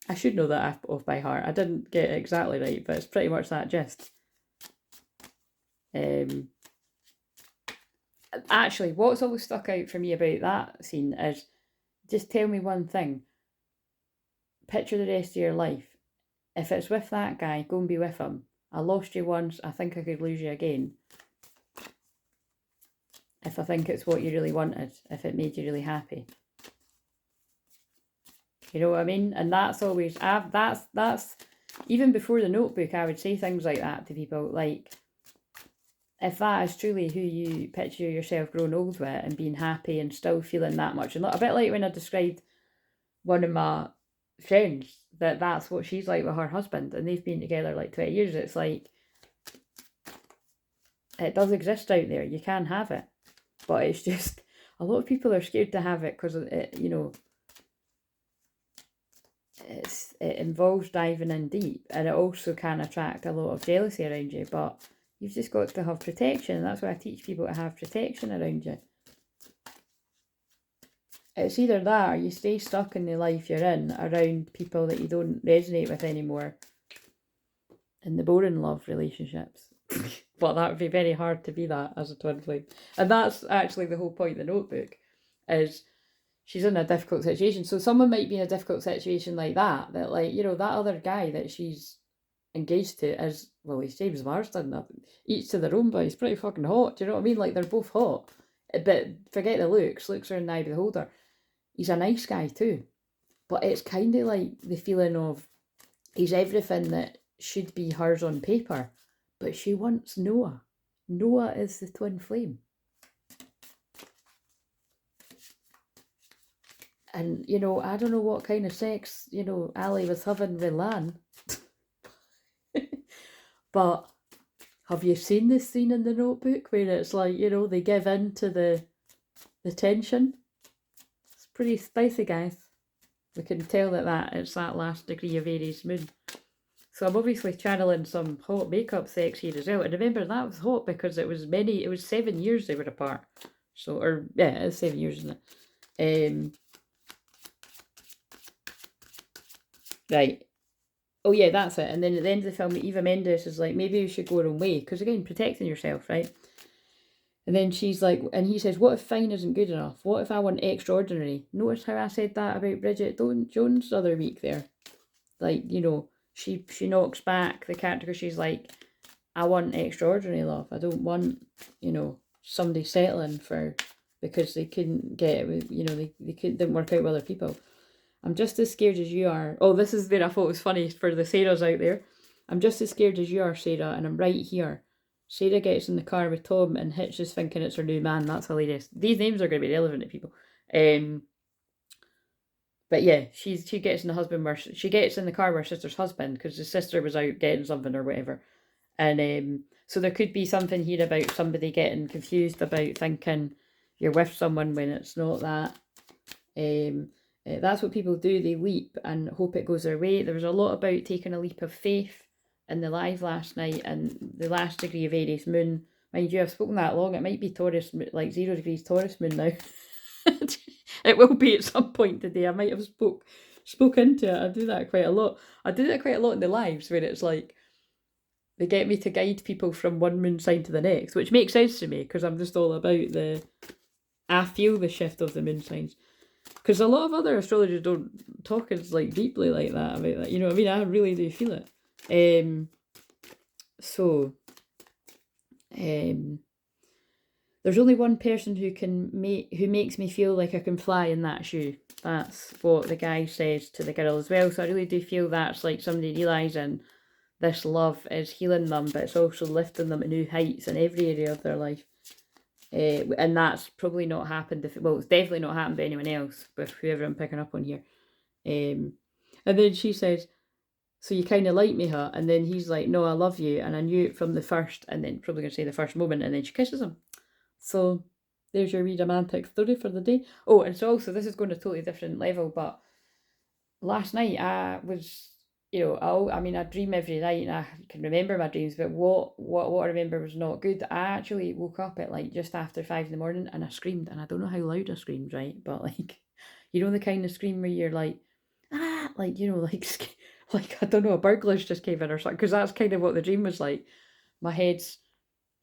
I should know that off by heart. I didn't get it exactly right, but it's pretty much that gist. Actually, what's always stuck out for me about that scene is, just tell me one thing. Picture the rest of your life. If it's with that guy, go and be with him. I lost you once, I think I could lose you again. If I think it's what you really wanted, if it made you really happy. You know what I mean? And that's always, that's even before the Notebook, I would say things like that to people, like, if that is truly who you picture yourself growing old with and being happy and still feeling that much, and a bit like when I described one of my friends, that's what she's like with her husband, and they've been together like 20 years. It's like, it does exist out there, you can have it, but it's just, a lot of people are scared to have it because it, you know, it involves diving in deep, and it also can attract a lot of jealousy around you. But you've just got to have protection, and that's why I teach people to have protection around you. it's either that or you stay stuck in the life you're in around people that you don't resonate with anymore in the boring love relationships. But that would be very hard to be that as a twin flame. And that's actually the whole point of the notebook, is she's in a difficult situation. So someone might be in a difficult situation like that, like, you know, that other guy that she's engaged to is, well, he's James Marsden. Each to their own, but he's pretty fucking hot. Do you know what I mean? Like, they're both hot. But forget the looks. Looks are in the eye of the beholder. He's a nice guy too. But it's kind of like the feeling of he's everything that should be hers on paper, but she wants Noah. Noah is the twin flame. And, you know, I don't know what kind of sex, you know, Ali was having with Lan. But have you seen this scene in the notebook where it's like, you know, they give in to the tension? It's pretty spicy, guys. We can tell that it's that last degree of Aries moon. So I'm obviously channeling some hot makeup sex here as well. And remember, that was hot because it was 7 years they were apart. So, or, yeah, it's 7 years, isn't it? Right. Oh, yeah, that's it. And then at the end of the film, Eva Mendes is like, maybe you should go your own way. Because, again, protecting yourself, right? And then she's like, and he says, what if fine isn't good enough? What if I want extraordinary? Notice how I said that about Bridget Jones the other week there? Like, you know, she knocks back the character because she's like, I want extraordinary love. I don't want, you know, somebody settling for, because they couldn't get it with, you know, they didn't work out with other people. I'm just as scared as you are. Oh, this is where I thought it was funny for the Sarahs out there. I'm just as scared as you are, Sarah, and I'm right here. Sarah gets in the car with Tom and Hitch is thinking it's her new man. That's hilarious. These names are going to be relevant to people. But yeah, she gets in she gets in the car with her sister's husband because the sister was out getting something or whatever. And so there could be something here about somebody getting confused about thinking you're with someone when it's not that. That's what people do. They leap and hope it goes their way. There was a lot about taking a leap of faith in the live last night and the last degree of Aries moon. Mind you, I've spoken that long. It might be Taurus, like 0 degrees Taurus moon now. It will be at some point today. I might have spoke into it. I do that quite a lot. I do that quite a lot in the lives where it's like they get me to guide people from one moon sign to the next, which makes sense to me because I'm just all about I feel the shift of the moon signs. Because a lot of other astrologers don't talk as like deeply like that about that. You know what I mean? I really do feel it. There's only one person who makes me feel like I can fly in that shoe. That's what the guy says to the girl as well. So I really do feel that's like somebody realising this love is healing them, but it's also lifting them to new heights in every area of their life. And that's probably not happened. It's definitely not happened to anyone else with whoever I'm picking up on here. And then she says, so you kind of like me, huh? And then he's like, no, I love you. And I knew it from the first, and then probably going to say the first moment. And then she kisses him. So there's your wee romantic story for the day. Oh, and so also, this is going to a totally different level, but last night I was, you know, I dream every night and I can remember my dreams, but what I remember was not good. I actually woke up at like just after 5 in the morning and I screamed, and I don't know how loud I screamed, right? But like, you know, the kind of scream where you're like, like, you know, like I don't know, a burglar's just came in or something, because that's kind of what the dream was like. My head's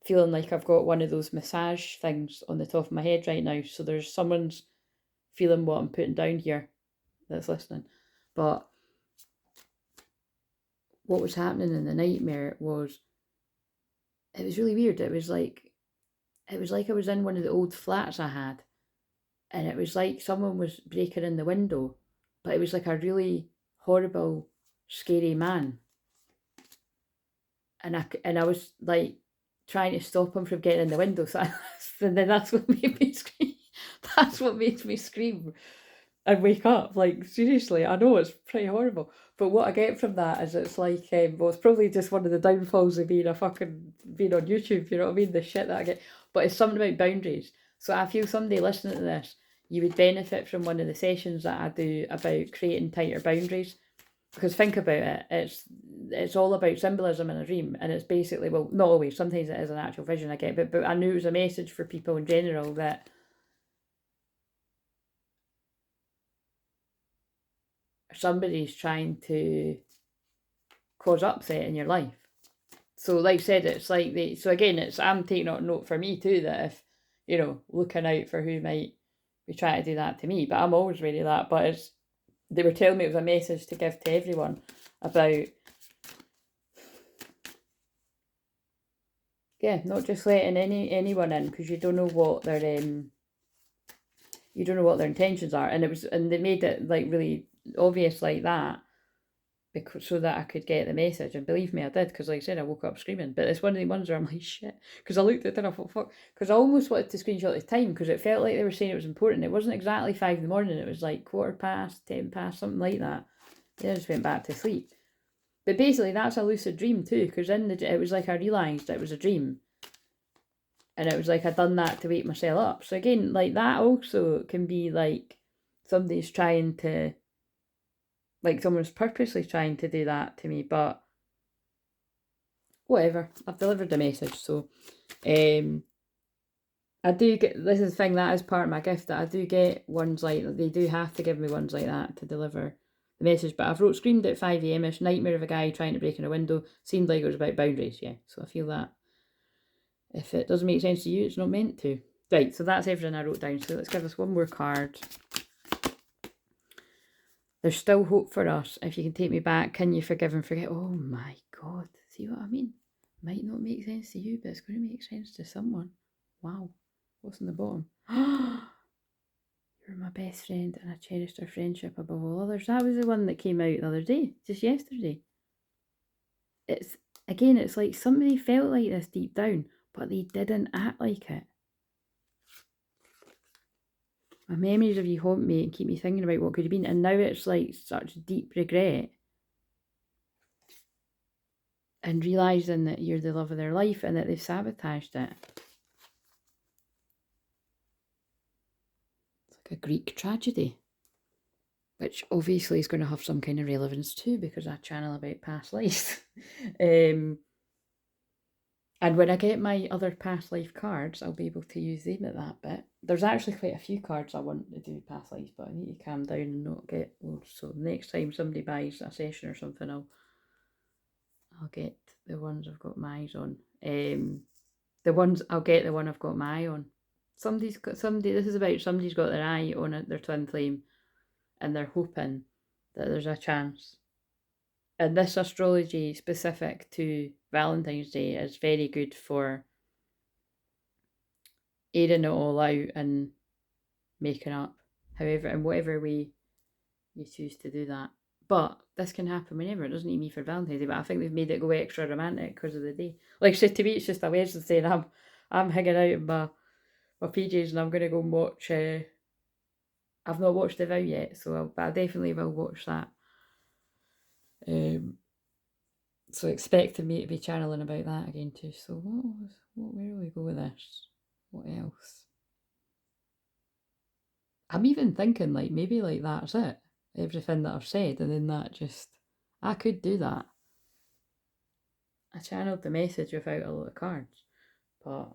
feeling like I've got one of those massage things on the top of my head right now, so there's someone's feeling what I'm putting down here that's listening. But what was happening in the nightmare was, it was really weird. It was like I was in one of the old flats I had, and it was like someone was breaking in the window, but it was like a really horrible, scary man. And I was like trying to stop him from getting in the window. So and then that's what made me scream. That's what made me scream and wake up. Like, seriously, I know it's pretty horrible. But what I get from that is it's like, it's probably just one of the downfalls of being on YouTube, you know what I mean? The shit that I get. But it's something about boundaries. So I feel somebody listening to this, you would benefit from one of the sessions that I do about creating tighter boundaries. Because think about it, it's all about symbolism in a dream, and it's basically, well, not always, sometimes it is an actual vision I get, but I knew it was a message for people in general that somebody's trying to cause upset in your life. So like I said, it's like so again, I'm taking a note for me too, that if, looking out for who might be trying to do that to me, but I'm always ready to that. But they were telling me it was a message to give to everyone about, not just letting anyone in, because you don't know what their intentions are, and they made it like really obvious like that, because so that I could get the message, and believe me, I did, because like I said, I woke up screaming. But it's one of the ones where I'm like, shit, because I looked at it and I thought, fuck, because I almost wanted to screenshot the time, because it felt like they were saying it was important. It wasn't exactly 5 in the morning, it was like 10:15, 10:15, something like that. Then I just went back to sleep. But basically that's a lucid dream too, because it was like I realised it was a dream, and it was like I'd done that to wake myself up. So again, like that also can be like somebody's trying to, like someone's purposely trying to do that to me, but whatever, I've delivered the message. So I do get, this is the thing, that is part of my gift, that I do get ones like, they do have to give me ones like that to deliver the message. But I've wrote screamed at 5 a.m-ish, nightmare of a guy trying to break in a window, seemed like it was about boundaries. So I feel that if it doesn't make sense to you, it's not meant to. Right, so that's everything I wrote down. So let's give us one more card. There's still hope for us. If you can take me back, can you forgive and forget? Oh my God, see what I mean? Might not make sense to you, but it's going to make sense to someone. Wow, what's in the bottom? You're my best friend and I cherished our friendship above all others. That was the one that came out the other day, just yesterday. It's like somebody felt like this deep down, but they didn't act like it. My memories of you haunt me and keep me thinking about what could have been, and now it's like such deep regret. And realising that you're the love of their life and that they've sabotaged it. It's like a Greek tragedy, which obviously is going to have some kind of relevance too, because I channel about past lives. And when I get my other past life cards, I'll be able to use them at that bit. There's actually quite a few cards I want to do past lives, but I need to calm down and not get loads. So next time somebody buys a session or something, I'll get the ones I've got my eyes on. I'll get the one I've got my eye on. This is about somebody's got their eye on it, their twin flame, and they're hoping that there's a chance. And this astrology specific to Valentine's Day is very good for airing it all out and making up, however, in whatever way you choose to do that. But this can happen whenever. It doesn't need me for Valentine's Day, but I think they've made it go extra romantic because of the day. Like I said, to me, it's just a Wednesday and I'm hanging out in my PJs and I'm going to go and watch. I've not watched The Vow yet, but I definitely will watch that. So expecting me to be channeling about that again too. So where will we go with this? What else? I'm even thinking like maybe like that's it. Everything that I've said, and then I could do that. I channeled the message without a lot of cards, but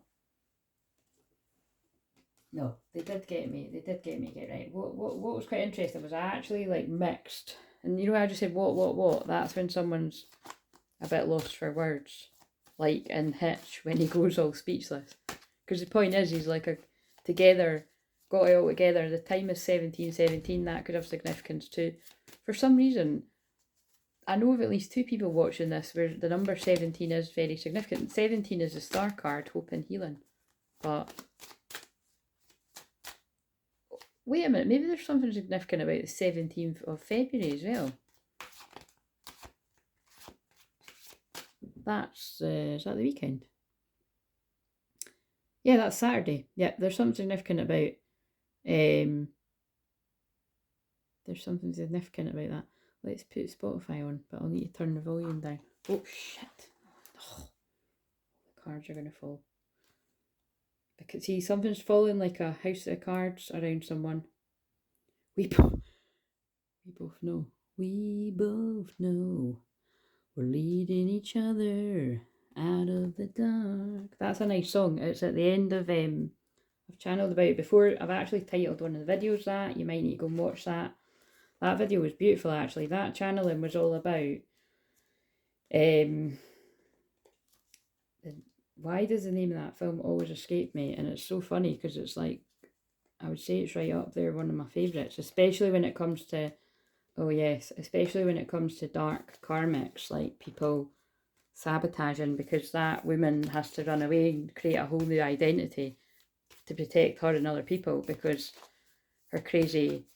no, they did get me. They did get me get right. What was quite interesting was I actually like mixed, and I just said what. That's when someone's a bit lost for words, like in Hitch when he goes all speechless. Because the point is, he's like got it all together. The time is 1717. That could have significance too. For some reason, I know of at least 2 people watching this where the number 17 is very significant. 17 is the star card, hope and healing. But wait a minute, maybe there's something significant about the 17th of February as well. That's, is that the weekend? Yeah, that's Saturday. Yeah, there's something significant about, there's something significant about that. Let's put Spotify on, but I'll need to turn the volume down. Oh, shit. Oh, the cards are going to fall. Because, see, something's falling like a house of cards around someone. We both know. We both know. We're leading each other out of the dark. That's a nice song. It's at the end of, I've channeled about it before. I've actually titled one of the videos that. You might need to go and watch that. That video was beautiful, actually. That channeling was all about why does the name of that film always escape me? And it's so funny because it's like, I would say it's right up there, one of my favourites, especially when it comes to, oh yes, especially when it comes to dark karmics, like people sabotaging, because that woman has to run away and create a whole new identity to protect her and other people, because her crazy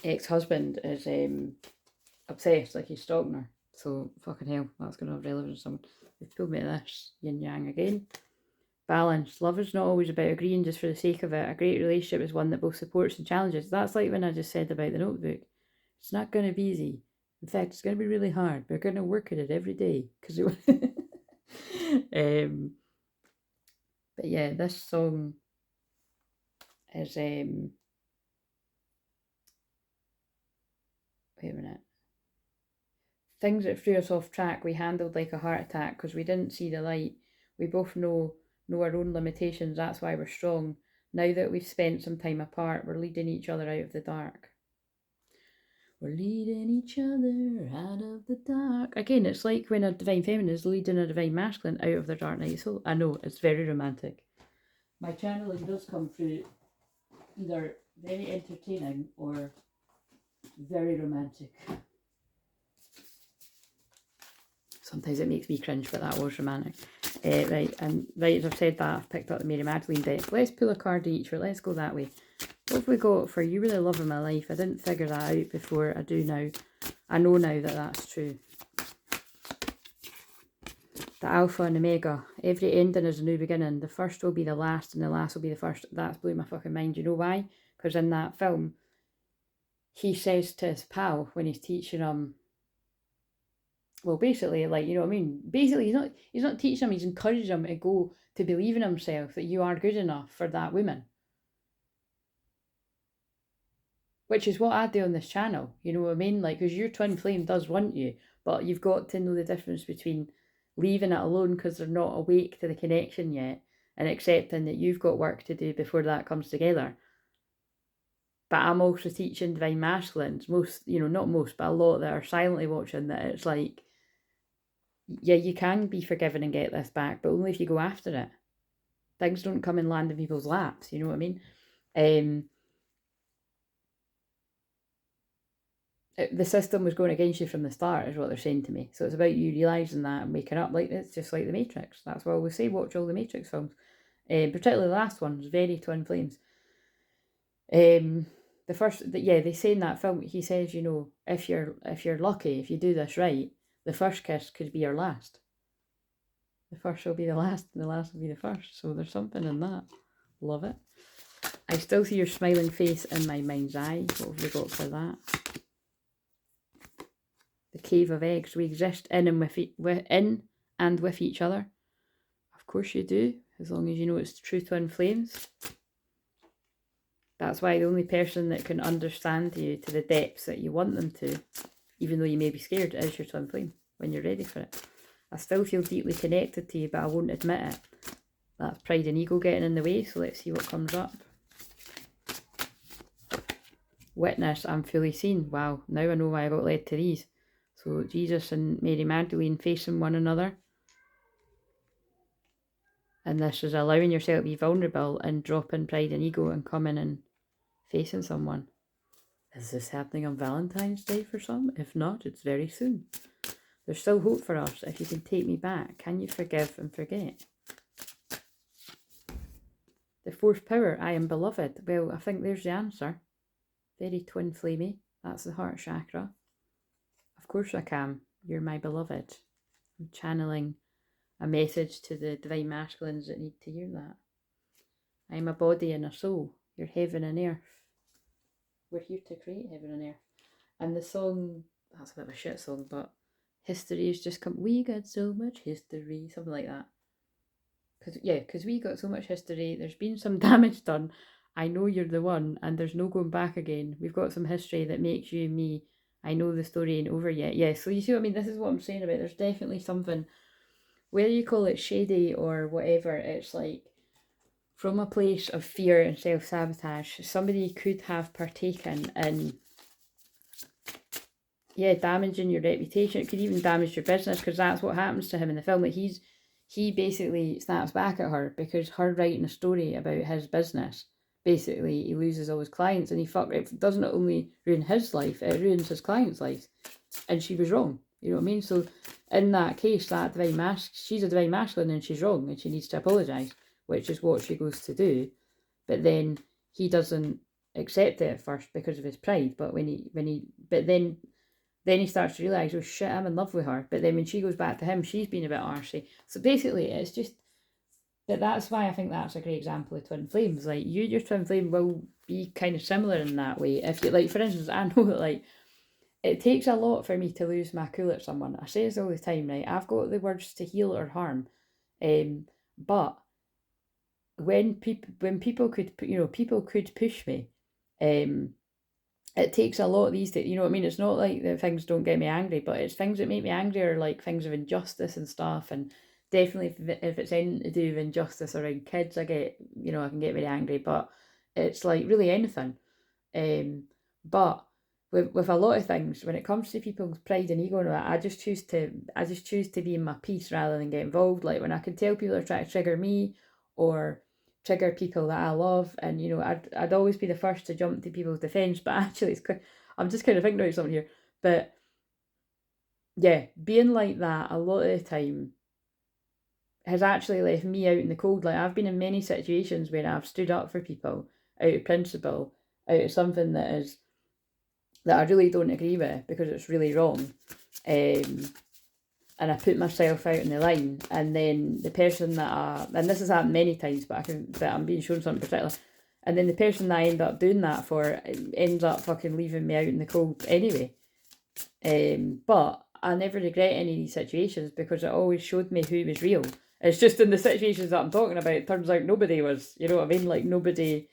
ex-husband is obsessed, like he's stalking her. So fucking hell, that's going to have relevance to someone. We've pulled me to this yin yang again. Balance. Love is not always about agreeing just for the sake of it. A great relationship is one that both supports and challenges. That's like when I just said about the notebook. It's not going to be easy. In fact, it's going to be really hard. We're going to work at it every day. Because but yeah, this song is wait a minute. Things that threw us off track we handled like a heart attack because we didn't see the light. We both know our own limitations. That's why we're strong. Now that we've spent some time apart, we're leading each other out of the dark. We're leading each other out of the dark. Again, it's like when a divine feminine is leading a divine masculine out of their dark night soul. I know, it's very romantic. My channeling does come through either very entertaining or very romantic. Sometimes it makes me cringe, but that was romantic. Right, and right as I've said that, I've picked up the Mary Magdalene deck. Let's pull a card each, but let's go that way. What have we got for you were the love of my life? I didn't figure that out before. I do now. I know now that that's true. The Alpha and Omega. Every ending is a new beginning. The first will be the last and the last will be the first. That's blew my fucking mind. You know why? Because in that film, he says to his pal when he's teaching him, well, basically, like, you know what I mean? Basically, he's not teaching him, he's encouraging him to go to believe in himself, that you are good enough for that woman. Which is what I do on this channel, you know what I mean? Like, because your twin flame does want you, but you've got to know the difference between leaving it alone because they're not awake to the connection yet, and accepting that you've got work to do before that comes together. But I'm also teaching divine masculines, most, you know, not most, but a lot that are silently watching, that it's like, yeah, you can be forgiven and get this back, but only if you go after it. Things don't come and land in people's laps, you know what I mean? The system was going against you from the start, is what they're saying to me. So it's about you realising that and waking up. Like, it's just like the Matrix. That's why I always say watch all the Matrix films. Particularly the last one, very twin flames. The first, yeah, they say in that film, he says, you know, if you're lucky, if you do this right, the first kiss could be your last. The first will be the last, and the last will be the first. So there's something in that. Love it. I still see your smiling face in my mind's eye. What have we got for that? The cave of eggs. We exist in and with each other. Of course you do, as long as you know it's the true twin flames. That's why the only person that can understand you to the depths that you want them to, even though you may be scared, is your twin flame when you're ready for it. I still feel deeply connected to you, but I won't admit it. That's pride and ego getting in the way, so let's see what comes up. Witness, I'm fully seen. Wow, now I know why I got led to these. So Jesus and Mary Magdalene facing one another. And this is allowing yourself to be vulnerable and dropping pride and ego and coming and facing someone. Is this happening on Valentine's Day for some? If not, it's very soon. There's still hope for us. If you can take me back, can you forgive and forget? The fourth power, I am beloved. Well, I think there's the answer. Very twin flamey. That's the heart chakra. Of course I can. You're my beloved. I'm channeling a message to the divine masculines that need to hear that. I'm a body and a soul. You're heaven and earth. We're here to create heaven and earth. And the song, that's a bit of a shit song, but history has just come. We got so much history, something like that. Because we got so much history. There's been some damage done. I know you're the one, and there's no going back again. We've got some history that makes you me. I know the story ain't over yet. Yeah, so you see what I mean? This is what I'm saying about. There's definitely something, whether you call it shady or whatever, it's like from a place of fear and self-sabotage, somebody could have partaken in, damaging your reputation. It could even damage your business, because that's what happens to him in the film. Like he basically snaps back at her because her writing a story about his business, basically he loses all his clients, and it doesn't only ruin his life, it ruins his client's life. And she was wrong. You know what I mean? So in that case, that she's a divine masculine and she's wrong and she needs to apologise, which is what she goes to do. But then he doesn't accept it at first because of his pride. But then he starts to realise, oh shit, I'm in love with her. But then when she goes back to him, she's been a bit arsey. So basically, it's just that's why I think that's a great example of twin flames. Like your twin flame will be kind of similar in that way. If you, like, for instance, I know that, like, it takes a lot for me to lose my cool at someone. I say this all the time, right? I've got the words to heal or harm, but when people could, people could push me. It takes a lot these days. You know what I mean? It's not like that things don't get me angry, but it's things that make me angry, or like things of injustice and stuff. And definitely if it's anything to do with injustice around kids, I can get very angry. But it's like really anything. But with a lot of things, when it comes to people's pride and ego and all that, I just choose to be in my peace rather than get involved. Like when I can tell people are trying to trigger me or trigger people that I love, and I'd always be the first to jump to people's defence. But actually, I'm just kind of thinking about something here. But yeah, being like that a lot of the time has actually left me out in the cold. Like I've been in many situations where I've stood up for people out of principle, out of something that I really don't agree with because it's really wrong. And I put myself out in the line, and then the person and this has happened many times, but I'm being shown something particular, and then the person that I end up doing that for ends up fucking leaving me out in the cold anyway. But I never regret any of these situations because it always showed me who was real. It's just in the situations that I'm talking about, it turns out nobody was, you know what I mean? Like nobody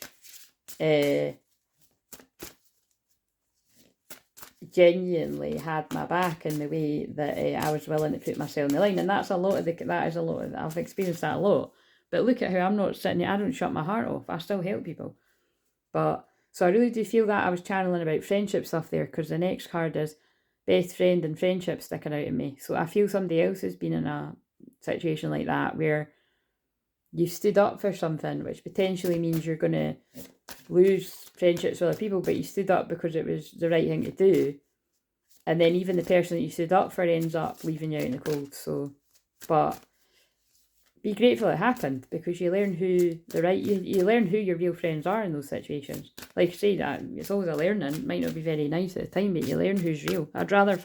genuinely had my back in the way that I was willing to put myself in the line. And I've experienced that a lot. But look at how I'm not sitting here, I don't shut my heart off, I still help people. But so I really do feel that I was channeling about friendship stuff there, because the next card is best friend and friendship sticking out in me. So I feel somebody else has been in a situation like that where you stood up for something, which potentially means you're going to lose friendships with other people, but you stood up because it was the right thing to do. And then even the person that you stood up for ends up leaving you out in the cold. So, but be grateful it happened, because you learn you learn who your real friends are in those situations. Like I say, that it's always a learning. It might not be very nice at the time, but you learn who's real. I'd rather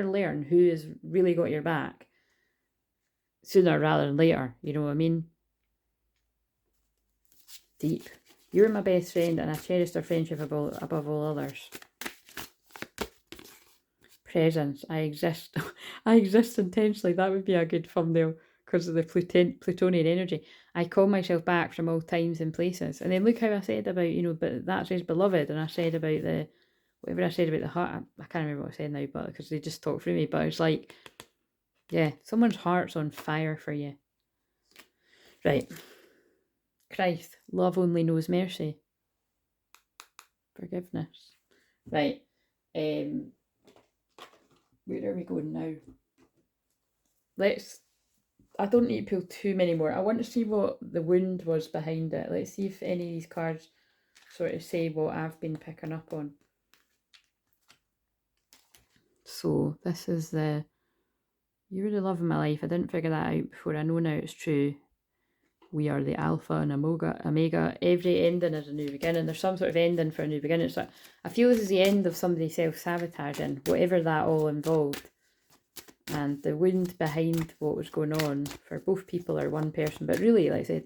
learn who has really got your back sooner rather than later. You know what I mean? Deep. You're my best friend, and I cherish our friendship above all others. Presence. I exist. I exist intensely. That would be a good thumbnail because of the Plutonian energy. I call myself back from all times and places. And then look how I said about, but that says beloved, and I said about whatever I said about the heart. I can't remember what I said now, but because they just talked through me. But it's like, yeah, someone's heart's on fire for you. Right. Christ, love only knows mercy. Forgiveness. Right. Where are we going now? I don't need to pull too many more. I want to see what the wound was behind it. Let's see if any of these cards sort of say what I've been picking up on. So this is you were the love of my life. I didn't figure that out before. I know now it's true. We are the alpha and omega. Every ending is a new beginning. There's some sort of ending for a new beginning. So I feel this is the end of somebody self-sabotaging, whatever that all involved. And the wound behind what was going on for both people or one person. But really, like I said,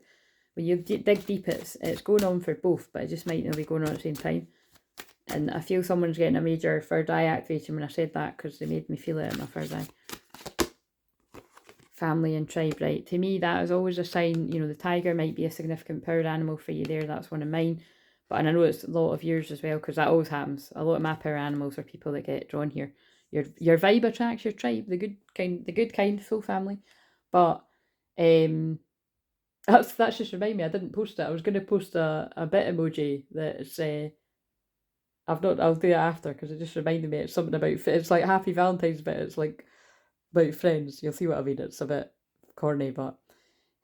when you dig deep, it's going on for both, but it just might not be going on at the same time. And I feel someone's getting a major third eye activation when I said that, because they made me feel it in my third eye. Family and tribe, right? To me, that is always a sign, the tiger might be a significant power animal for you there. That's one of mine. But I know it's a lot of yours as well, because that always happens. A lot of my power animals are people that get drawn here. Your vibe attracts your tribe, the good kind, full family. But That's just remind me. I didn't post it. I was going to post a bit emoji that's I've not. I'll do it after because it just reminded me. It's something about. It's like Happy Valentine's, but it's like about friends. You'll see what I mean. It's a bit corny, but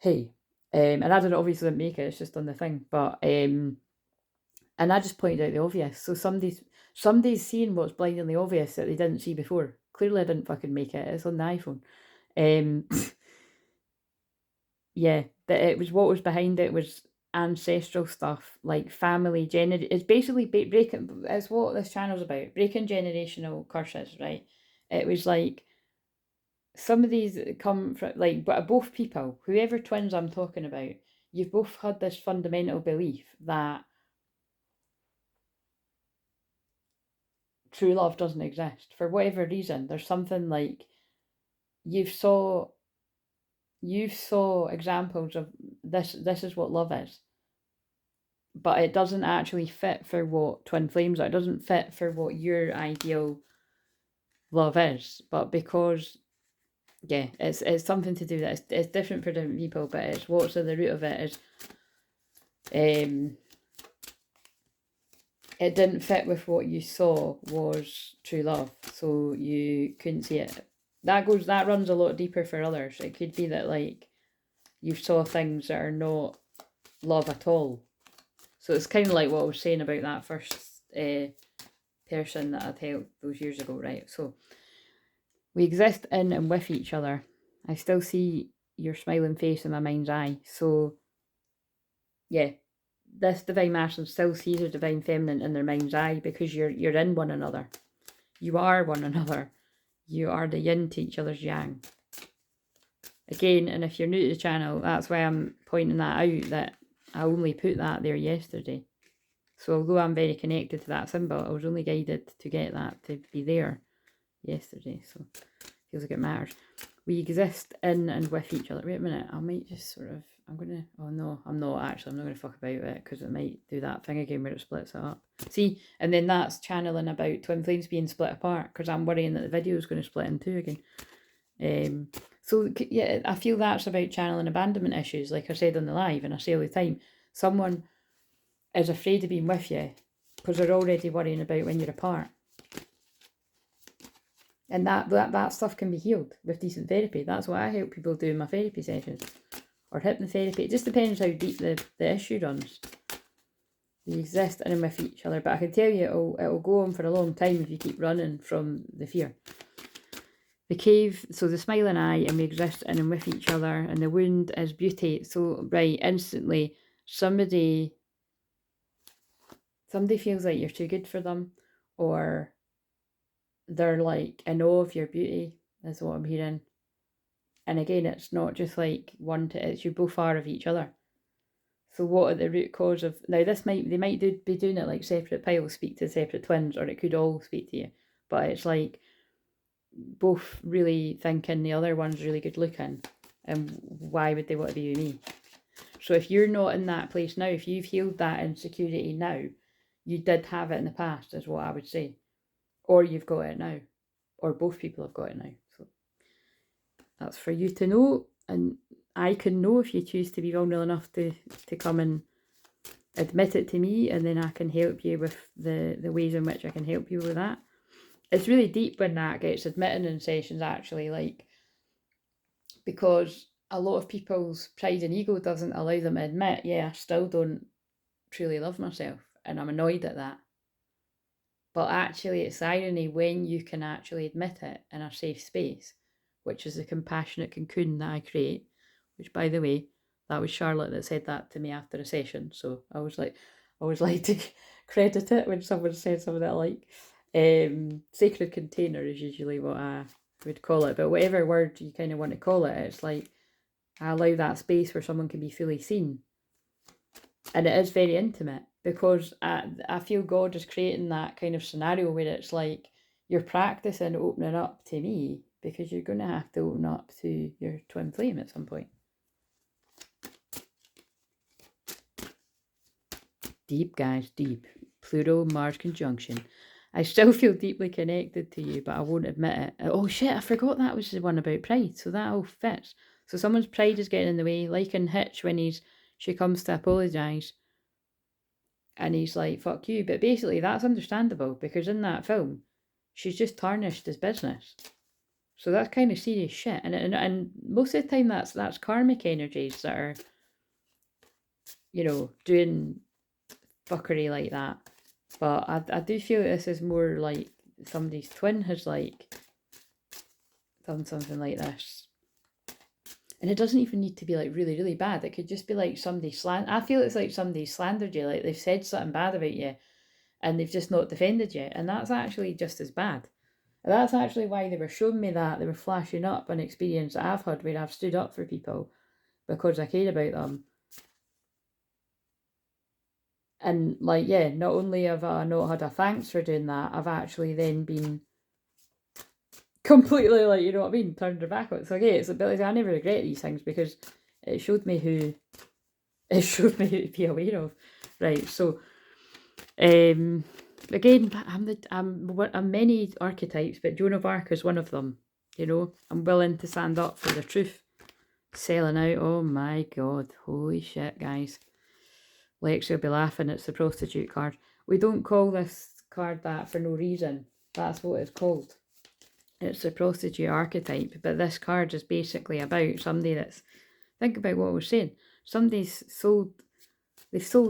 hey. And I didn't obviously didn't make it. It's just on the thing, but and I just pointed out the obvious. So somebody's seeing what's blindingly obvious that they didn't see before. Clearly, I didn't fucking make it. It's on the iPhone. Yeah, that it was what was behind it was ancestral stuff like family it's basically breaking. It's what this channel's about, breaking generational curses, right? It was like some of these come from like, but both people, whoever twins I'm talking about, you've both had this fundamental belief that true love doesn't exist for whatever reason. There's something like you've saw examples of this is what love is, but it doesn't actually fit for what twin flames are. It doesn't fit for what your ideal love is. But because it's something to do that it's different for different people, but it's what's at the root of it is it didn't fit with what you saw was true love, so you couldn't see it. That runs a lot deeper for others. It could be that like you saw things that are not love at all. So it's kind of like what I was saying about that first person that I'd helped those years ago, right? So we exist in and with each other. I still see your smiling face in my mind's eye. So yeah, this divine masculine still sees a divine feminine in their mind's eye because you're in one another. You are one another. You are the yin to each other's yang. Again, and if you're new to the channel, that's why I'm pointing that out, that I only put that there yesterday. So although I'm very connected to that symbol, I was only guided to get that to be there yesterday. So it feels like it matters. We exist in and with each other. Wait a minute, I might just sort of, oh no, I'm not actually, I'm not going to fuck about it because it might do that thing again where it splits it up. See, and then that's channeling about twin flames being split apart because I'm worrying that the video is going to split in two again. So yeah, I feel that's about channeling abandonment issues, like I said on the live, and I say all the time, someone is afraid of being with you because they're already worrying about when you're apart. And that stuff can be healed with decent therapy. That's what I help people do in my therapy sessions. Or hypnotherapy. It just depends how deep the issue runs. You exist in and with each other. But I can tell you it'll go on for a long time if you keep running from the fear. The cave, so the smiling eye, and we exist in and with each other. And the wound is beauty. So right, instantly, somebody feels like you're too good for them, or they're like in awe of your beauty, is what I'm hearing. And again, it's not just like it's you both are of each other. So what are the root cause of, now this they might be doing it like separate piles speak to separate twins, or it could all speak to you, but it's like both really thinking the other one's really good looking, and why would they want to be with me? So if you're not in that place now, if you've healed that insecurity now, you did have it in the past, is what I would say. Or you've got it now. Or both people have got it now. So that's for you to know. And I can know if you choose to be vulnerable enough to come and admit it to me, and then I can help you with the ways in which I can help you with that. It's really deep when that gets admitted in sessions, actually, like, because a lot of people's pride and ego doesn't allow them to admit, yeah, I still don't truly love myself, and I'm annoyed at that. But actually, it's irony when you can actually admit it in a safe space, which is the compassionate cocoon that I create, which, by the way, that was Charlotte that said that to me after a session. So I always like to credit it when someone said something that I like. Sacred container is usually what I would call it, but whatever word you kind of want to call it, it's like I allow that space where someone can be fully seen. And it is very intimate, because I feel God is creating that kind of scenario where it's like you're practicing opening up to me, because you're going to have to open up to your twin flame at some point. Deep, guys, deep. Pluto, Mars conjunction. I still feel deeply connected to you, but I won't admit it. Oh shit, I forgot that was the one about pride, so that all fits. So someone's pride is getting in the way, like in Hitch when she comes to apologise and he's like, fuck you. But basically that's understandable because in that film, she's just tarnished his business. So that's kind of serious shit. And most of the time that's karmic energies that are, you know, doing fuckery like that. But I do feel that this is more like somebody's twin has like done something like this. And it doesn't even need to be like really, really bad. It could just be like somebody I feel it's like somebody slandered you, like they've said something bad about you and they've just not defended you. And that's actually just as bad. And that's actually why they were showing me that. They were flashing up an experience that I've had where I've stood up for people because I cared about them. And like, yeah, not only have I not had a thanks for doing that, I've actually then been completely like, you know what I mean, turned her back on it. So yeah, it's a bit like I never regret these things because it showed me who to be aware of. Right, so again, I'm many archetypes, but Joan of Arc is one of them. You know, I'm willing to stand up for the truth. Selling out, oh my god, holy shit, guys. Lexi will be laughing, it's the prostitute card. We don't call this card that for no reason. That's what it's called. It's the prostitute archetype, but this card is basically about somebody that's, think about what I was saying, they've sold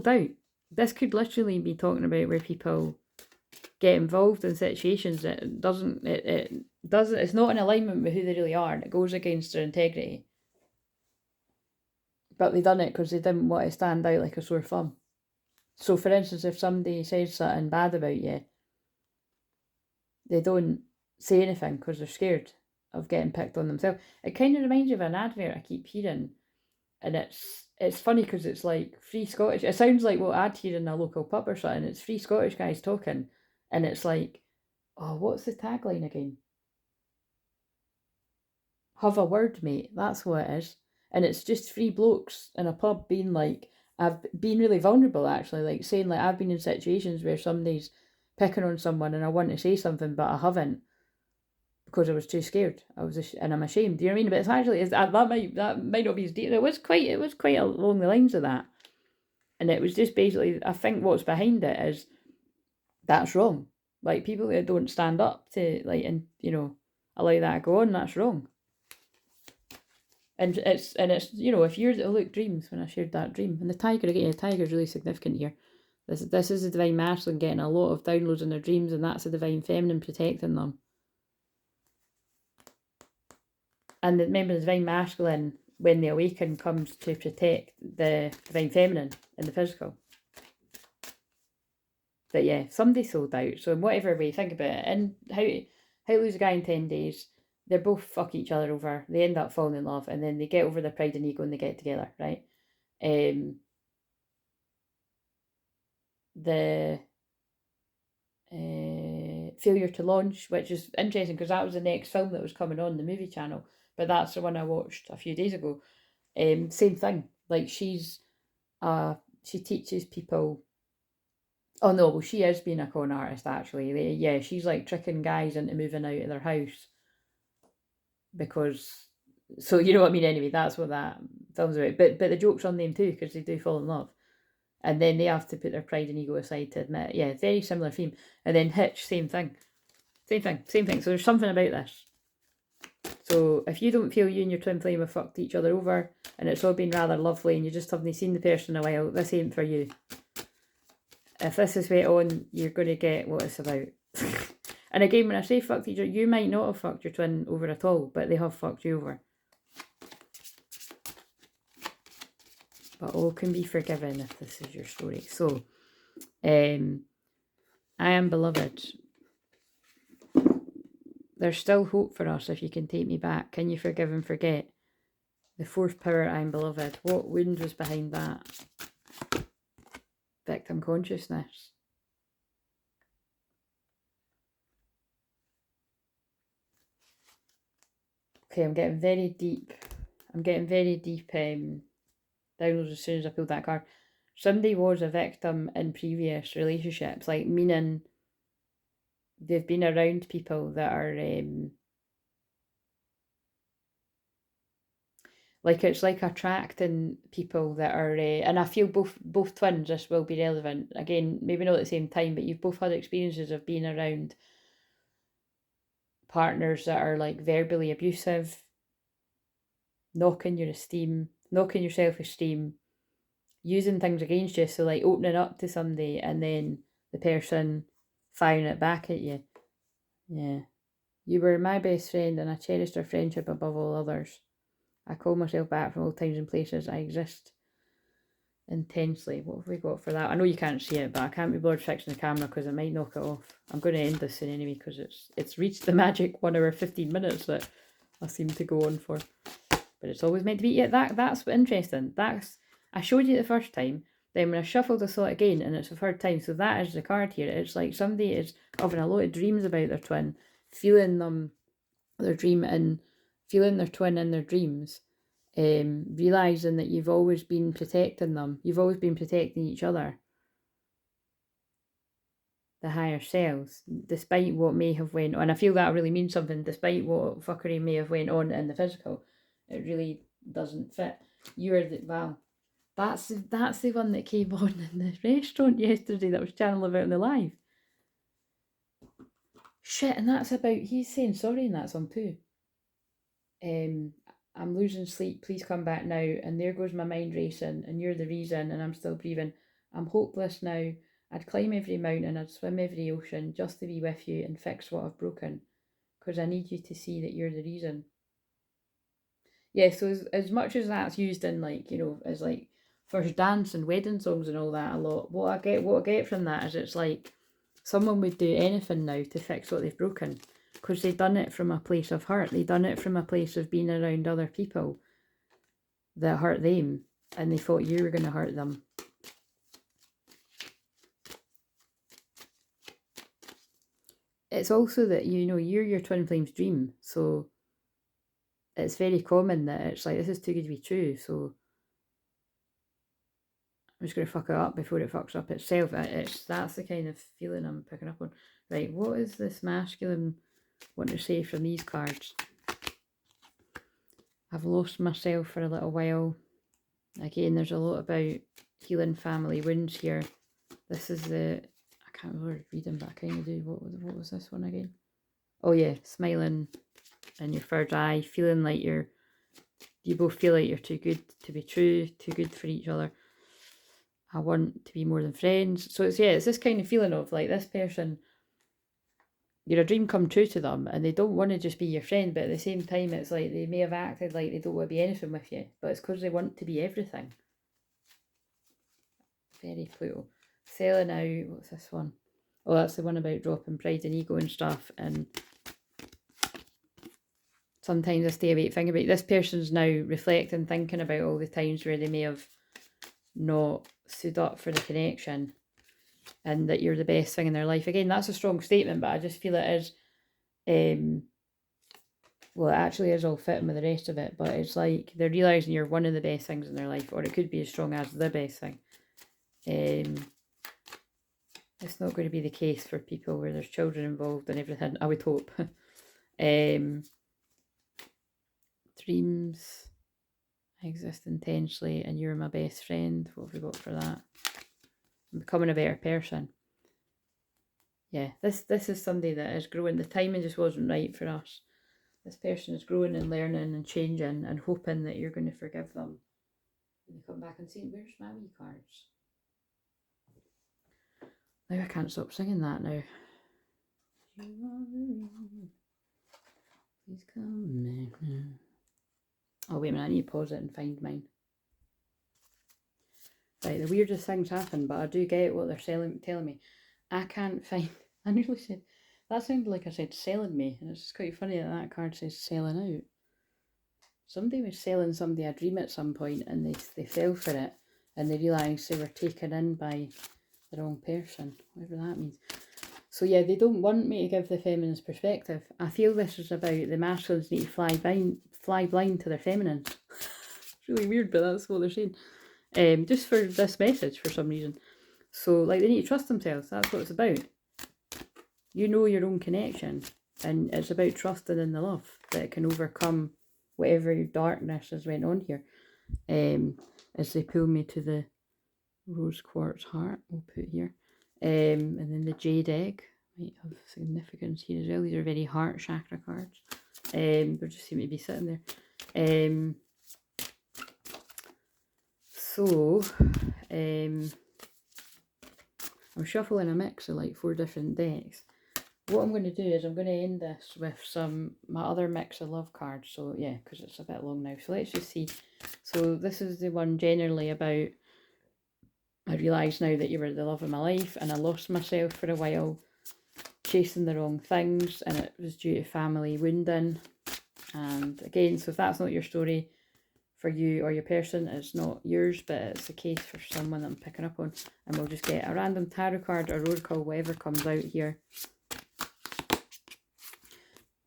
out. This could literally be talking about where people get involved in situations that it's not in alignment with who they really are, and it goes against their integrity. But they done it because they didn't want to stand out like a sore thumb. So for instance, if somebody says something bad about you, they don't say anything because they're scared of getting picked on themselves. It kind of reminds you of an advert I keep hearing, and it's funny because it's like free Scottish. It sounds like what I'd hear in a local pub or something. It's three Scottish guys talking, and it's like, oh, what's the tagline again? Have a word, mate. That's what it is. And it's just three blokes in a pub being like, I've been really vulnerable actually, like saying like I've been in situations where somebody's picking on someone and I want to say something but I haven't because I was too scared. And I'm ashamed. Do you know what I mean? But it's actually that might not be as deep. It was quite along the lines of that. And it was just basically, I think what's behind it is that's wrong. Like people that don't stand up to like, and you know, allow that to go on, that's wrong. And it's you know, if you're look, dreams, when I shared that dream, and the tiger again, the tiger's really significant here. This is the divine masculine getting a lot of downloads in their dreams, and that's the divine feminine protecting them. And remember, the divine masculine, when they awaken, comes to protect the divine feminine in the physical. But yeah, somebody sold out. So in whatever way, think about it. And how to lose a guy in 10 days. They're both fuck each other over. They end up falling in love, and then they get over their pride and ego and they get together, right? The failure to launch, which is interesting because that was the next film that was coming on the movie channel, but that's the one I watched a few days ago. Same thing. Like she teaches people. Oh no, well she is being a con artist actually. Yeah, she's like tricking guys into moving out of their house because, so you know what I mean. Anyway, that's what that film's about. But the joke's on them too because they do fall in love, and then they have to put their pride and ego aside to admit it. Yeah, very similar theme. And then Hitch, same thing. So there's something about this. So if you don't feel you and your twin flame have fucked each other over, and it's all been rather lovely, and you just haven't seen the person in a while, this ain't for you. If this is went on, you're going to get what it's about. And again, when I say fucked each other, you might not have fucked your twin over at all, but they have fucked you over. But all can be forgiven if this is your story. So, I am beloved. There's still hope for us if you can take me back. Can you forgive and forget? The fourth power, I am beloved. What wound was behind that? Victim consciousness. Okay, I'm getting very deep downloads as soon as I pulled that card. Somebody was a victim in previous relationships, like meaning they've been around people that are Like it's like attracting people that are, and I feel both twins, this will be relevant. Again, maybe not at the same time, but you've both had experiences of being around partners that are like verbally abusive, knocking your esteem, knocking your self-esteem, using things against you. So like opening up to somebody and then the person firing it back at you. Yeah. You were my best friend and I cherished our friendship above all others. I call myself back from all times and places. I exist intensely. What have we got for that? I know you can't see it, but I can't be bothered fixing the camera because it might knock it off. I'm going to end this soon anyway because it's reached the magic 1 hour 15 minutes that I seem to go on for. But it's always meant to be. Yeah, that's interesting. I showed you the first time. Then when I shuffled, I saw it again, and it's the third time. So that is the card here. It's like somebody is having a lot of dreams about their twin, feeling their dream and feeling their twin in their dreams, realising that you've always been protecting them. You've always been protecting each other. The higher selves, despite what may have went on. And I feel that really means something, despite what fuckery may have went on in the physical. It really doesn't fit. That's the one that came on in the restaurant yesterday that was channeled about in the live. Shit, and that's about, he's saying sorry in that song too. I'm losing sleep, please come back now, and there goes my mind racing, and you're the reason, and I'm still breathing. I'm hopeless now. I'd climb every mountain, I'd swim every ocean, just to be with you and fix what I've broken, because I need you to see that you're the reason. Yeah, so as much as that's used in like, you know, as like first dance and wedding songs and all that a lot, what I get from that is it's like someone would do anything now to fix what they've broken, because they've done it from a place of hurt. They've done it from a place of being around other people that hurt them, and they thought you were going to hurt them. It's also that, you know, you're your twin flame's dream, so it's very common that it's like, this is too good to be true, so I'm just going to fuck it up before it fucks up itself. That's the kind of feeling I'm picking up on. Right, what is this masculine want to say from these cards? I've lost myself for a little while. Again, there's a lot about healing family wounds here. This is I can't remember reading, but I kind of do. What was this one again? Oh yeah, smiling in your third eye, feeling like you both feel like you're too good to be true, too good for each other. I want to be more than friends. So it's this kind of feeling of like, this person, you're a dream come true to them, and they don't want to just be your friend, but at the same time it's like they may have acted like they don't want to be anything with you, but it's because they want to be everything. Very Pluto. Selling out, what's this one? Oh, that's the one about dropping pride and ego and stuff, and sometimes I stay awake thinking about it. This person's now reflecting, thinking about all the times where they may have not stood up for the connection, and that you're the best thing in their life. Again, that's a strong statement, but I just feel it is, well, it actually is all fitting with the rest of it, but it's like they're realising you're one of the best things in their life, or it could be as strong as the best thing. It's not going to be the case for people where there's children involved and everything, I would hope. Dreams, I exist intensely, and you're my best friend. What have we got for that? I'm becoming a better person. Yeah, this is somebody that is growing. The timing just wasn't right for us. This person is growing and learning and changing and hoping that you're going to forgive them. And they come back and say, where's my wee cards? Now I can't stop singing that now. Please come back now. Oh, wait a minute, I need to pause it and find mine. Right, the weirdest things happen, but I do get what they're telling me. I can't find, I nearly said, that sounded like I said selling me, and it's just quite funny that card says selling out. Somebody was selling somebody a dream at some point, and they fell for it, and they realised they were taken in by the wrong person, whatever that means. So yeah, they don't want me to give the feminine perspective. I feel this is about the masculines need to fly blind to their feminines. It's really weird, but that's what they're saying. Just for this message for some reason. So like, they need to trust themselves. That's what it's about. You know your own connection, and it's about trusting in the love that it can overcome whatever darkness has went on here, as they pull me to the rose quartz heart, we'll put here, and then the jade egg might have significance here as well. These are very heart chakra cards. They just seem to be sitting there. So I'm shuffling a mix of like 4 different decks. What I'm going to do is I'm going to end this with my other mix of love cards. So yeah, because it's a bit long now. So let's just see. So this is the one generally about, I realise now that you were the love of my life and I lost myself for a while, chasing the wrong things, and it was due to family wounding. And again, so if that's not your story for you or your person, it's not yours, but it's the case for someone that I'm picking up on. And we'll just get a random tarot card or oracle, whatever comes out here.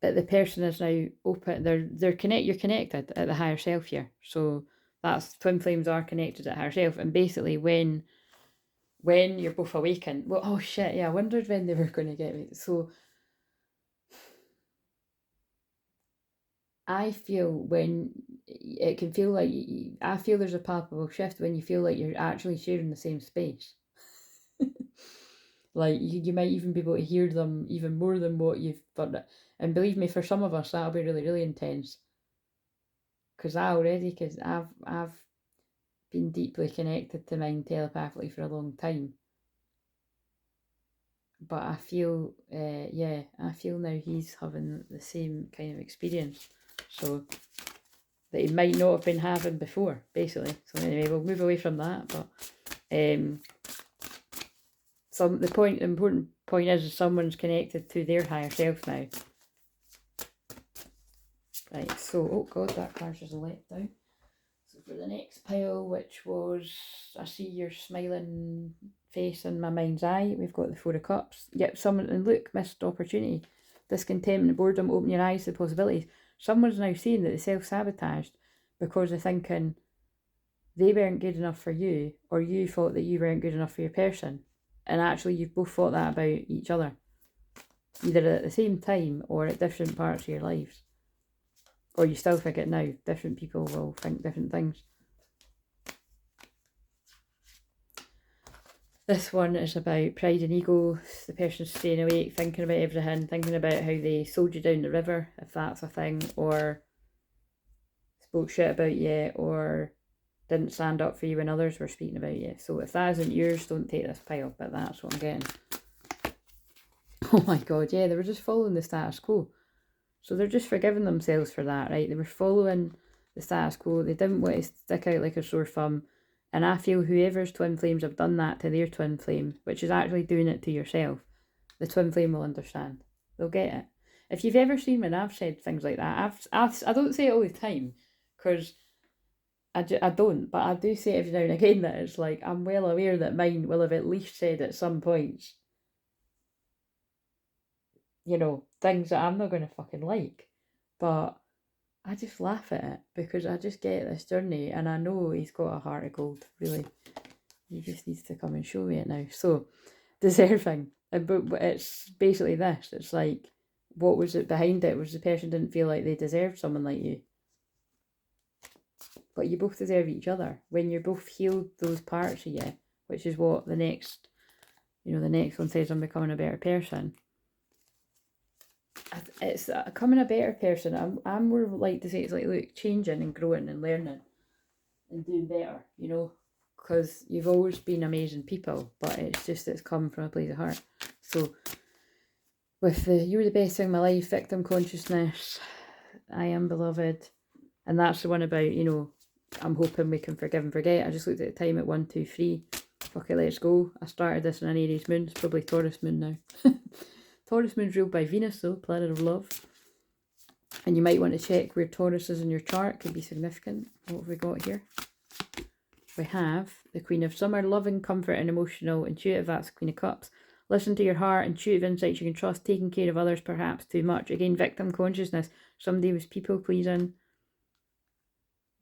But the person is now open. You're connected at the higher self here. So that's twin flames are connected at higher self. And basically when you're both awakened, well, oh shit, yeah, I wondered when they were going to get me. So I feel when it can feel like, I feel there's a palpable shift when you feel like you're actually sharing the same space. Like you might even be able to hear them even more than what you've done. And believe me, for some of us, that'll be really, really intense. Because I've been deeply connected to mine telepathically for a long time. But I feel, I feel now he's having the same kind of experience. So that he might not have been having before, basically. So anyway, we'll move away from that. But the important point is someone's connected to their higher self now. Right, so, oh god, that card's just let down. So for the next pile, which was, I see your smiling face in my mind's eye, we've got the 4 of Cups. Yep, someone, and look, missed opportunity. Discontentment, boredom, open your eyes to the possibilities. Someone's now saying that they self-sabotaged because they're thinking they weren't good enough for you, or you thought that you weren't good enough for your person. And actually you've both thought that about each other, either at the same time or at different parts of your lives. Or you still think it now. Different people will think different things. This one is about pride and ego. The person's staying awake, thinking about everything, thinking about how they sold you down the river, if that's a thing, or spoke shit about you, or didn't stand up for you when others were speaking about you. So if that isn't yours, don't take this pile, but that's what I'm getting. Oh my god, yeah, they were just following the status quo. So they're just forgiving themselves for that, right? They were following the status quo. They didn't want to stick out like a sore thumb. And I feel whoever's twin flames have done that to their twin flame, which is actually doing it to yourself, the twin flame will understand. They'll get it. If you've ever seen when I've said things like that, I don't say it all the time, because I don't, but I do say it every now and again that it's like, I'm well aware that mine will have at least said at some points, you know, things that I'm not going to fucking like. But I just laugh at it because I just get this journey and I know he's got a heart of gold, really. He just needs to come and show me it now. So, deserving. But it's basically this. It's like, what was it behind it? Was the person didn't feel like they deserved someone like you. But you both deserve each other. When you're both healed those parts of you, which is what the next one says, I'm becoming a better person. It's becoming a better person. I'm more like to say it's like, look, changing and growing and learning and doing better, you know, because you've always been amazing people, but it's come from a place of heart. So with you're the best thing in my life, victim consciousness, I am beloved, and that's the one about, you know, I'm hoping we can forgive and forget. I just looked at the time at 1, 2, 3. Fuck it, let's go. I started this in an Aries moon. It's probably Taurus moon now. Taurus moon's ruled by Venus, though, planet of love. And you might want to check where Taurus is in your chart. Could be significant. What have we got here? We have the Queen of Summer, loving, comfort and emotional, intuitive. That's the Queen of Cups. Listen to your heart, intuitive insights you can trust, taking care of others perhaps too much. Again, victim consciousness. Somebody was people pleasing.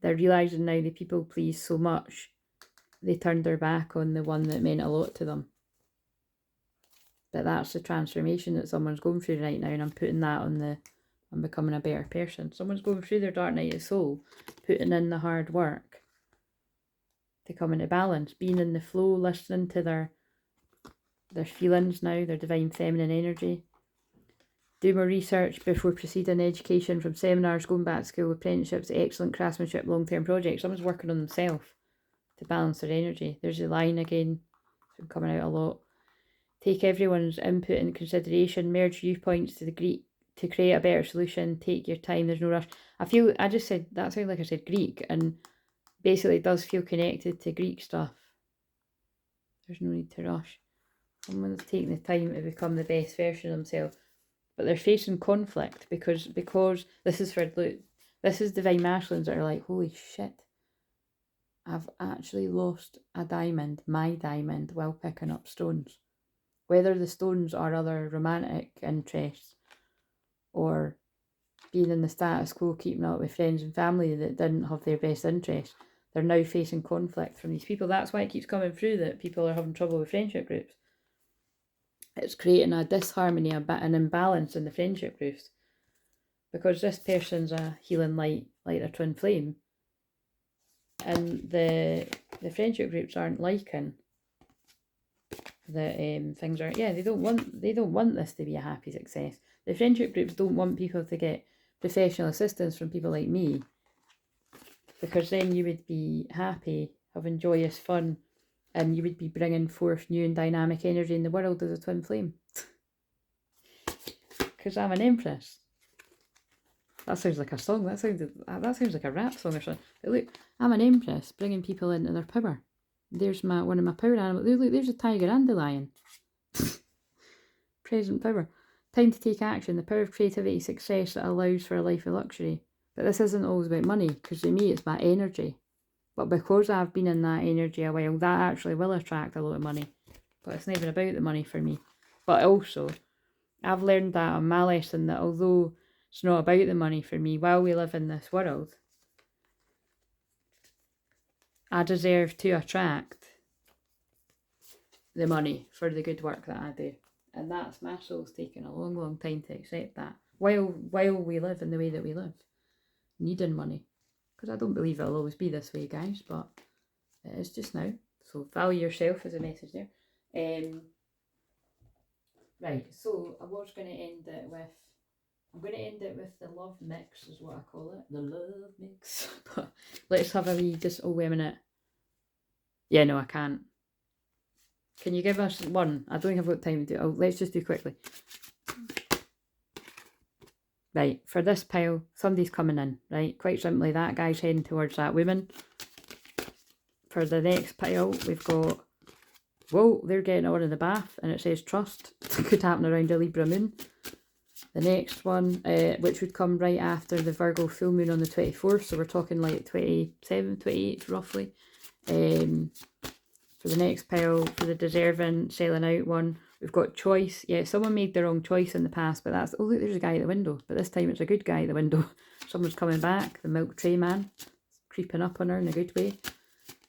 They're realising now they people please so much, they turned their back on the one that meant a lot to them. But that's the transformation that someone's going through right now, and I'm putting that on the and becoming a better person. Someone's going through their dark night of soul, putting in the hard work to come into balance, being in the flow, listening to their feelings now, their divine feminine energy. Do more research before proceeding education, from seminars, going back to school, apprenticeships, excellent craftsmanship, long-term projects. Someone's working on themselves to balance their energy. There's the line again, it's been coming out a lot. Take everyone's input into consideration, merge viewpoints to create a better solution. Take your time, there's no rush. I just said, that sounds like I said Greek, and basically it does feel connected to Greek stuff. There's no need to rush. Someone's taking the time to become the best version of themselves. But they're facing conflict because this is divine masculines that are like, holy shit, I've actually lost a diamond, my diamond, while picking up stones. Whether the stones are other romantic interests or being in the status quo, keeping up with friends and family that didn't have their best interests, they're now facing conflict from these people. That's why it keeps coming through that people are having trouble with friendship groups. It's creating a disharmony, an imbalance in the friendship groups. Because this person's a healing light, like a twin flame. And the friendship groups aren't liking that things are, they don't want this to be a happy success. The friendship groups don't want people to get professional assistance from people like me. Because then you would be happy, having joyous fun, and you would be bringing forth new and dynamic energy in the world as a twin flame. Because I'm an empress. That sounds like a song. That sounds like a rap song or something. But look, I'm an empress, bringing people into their power. There's one of my power animals. Look, there's a tiger and a lion. Present power. Time to take action. The power of creativity, success that allows for a life of luxury. But this isn't always about money, because to me it's about energy. But because I've been in that energy a while, that actually will attract a lot of money. But it's never about the money for me. But also, I've learned that on my lesson, that although it's not about the money for me, while we live in this world, I deserve to attract the money for the good work that I do. And that's my soul's taken a long, long time to accept that. While we live in the way that we live, needing money. Because I don't believe it'll always be this way, guys, but it is just now. So value yourself as a message there. Right, so I was going to end it with the love mix, is what I call it. The love mix. But let's have a wee, wait a minute. Yeah, no, I can't. Can you give us one? I don't think I've got time to do it. Let's just do quickly. Right, for this pile, somebody's coming in, right? Quite simply, that guy's heading towards that woman. For the next pile, we've got, whoa, they're getting on in the bath, and it says trust. Could happen around a Libra moon. The next one, which would come right after the Virgo full moon on the 24th, so we're talking like 27, 28 roughly. For the next pile, for the deserving, selling out one, we've got choice. Yeah, someone made the wrong choice in the past, but that's, oh look, there's a guy at the window. But this time it's a good guy at the window. Someone's coming back, the milk tray man, creeping up on her in a good way.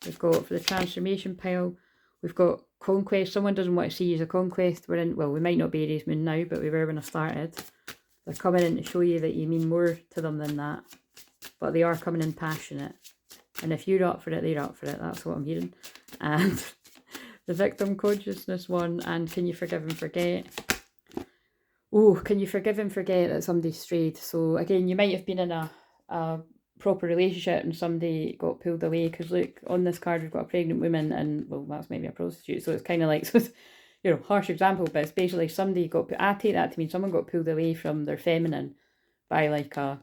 We've got, for the transformation pile, we've got conquest. Someone doesn't want to see you as a conquest. We're in, well, we might not be Aries moon now, but we were when I started. They're coming in to show you that you mean more to them than that. But they are coming in passionate. And if you're up for it, they're up for it. That's what I'm hearing. And the victim consciousness one, and can you forgive and forget? Oh, can you forgive and forget that somebody strayed? So again, you might have been in a proper relationship and somebody got pulled away, because look, on this card we've got a pregnant woman, and well, that's maybe a prostitute, so it's kind of like, so it's, you know, harsh example, but it's basically somebody got, I take that to mean someone got pulled away from their feminine by like a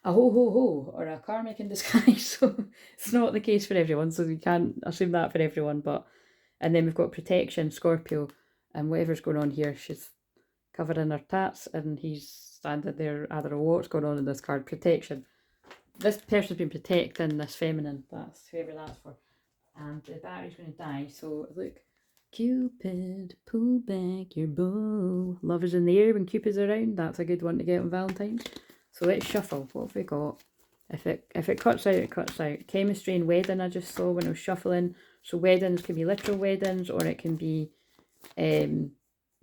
ho-ho-ho, or a karmic in disguise. So it's not the case for everyone, so we can't assume that for everyone. But, and then we've got protection, Scorpio, and whatever's going on here, she's covered in her tats, and he's standing there, I don't know what's going on in this card, protection. This person's been protecting this feminine, that's whoever that's for. And the battery's going to die, so look. Cupid, pull back your bow. Love is in the air when Cupid's around. That's a good one to get on Valentine's. So let's shuffle. What have we got? If it cuts out, it cuts out. Chemistry and wedding I just saw when I was shuffling. So weddings can be literal weddings, or it can be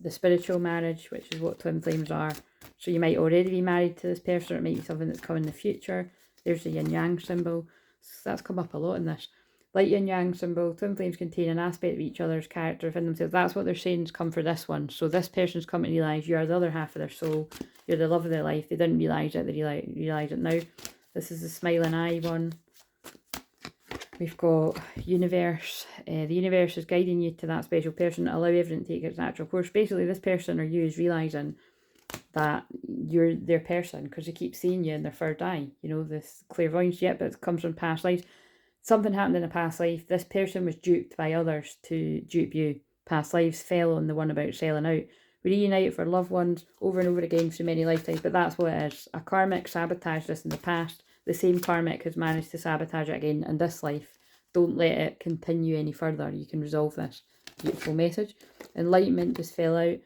the spiritual marriage, which is what twin flames are. So you might already be married to this person, or it might be something that's coming in the future. There's the yin yang symbol. So that's come up a lot in this. Like yin yang symbol, twin flames contain an aspect of each other's character within themselves. That's what they're saying has come for this one. So this person's come to realise you are the other half of their soul. You're the love of their life. They didn't realise it, they realise it now. This is the smiling eye one. We've got universe. The universe is guiding you to that special person. Allow everything to take its natural course. Basically, this person or you is realising that you're their person because they keep seeing you in their third eye. You know, this clairvoyance, yet, but it comes from past lives. Something happened in a past life. This person was duped by others to dupe you. Past lives fell on the one about selling out. We reunite for loved ones over and over again through many lifetimes, but that's what it is. A karmic sabotaged this in the past. The same karmic has managed to sabotage it again in this life. Don't let it continue any further. You can resolve this. Beautiful message. Enlightenment just fell out.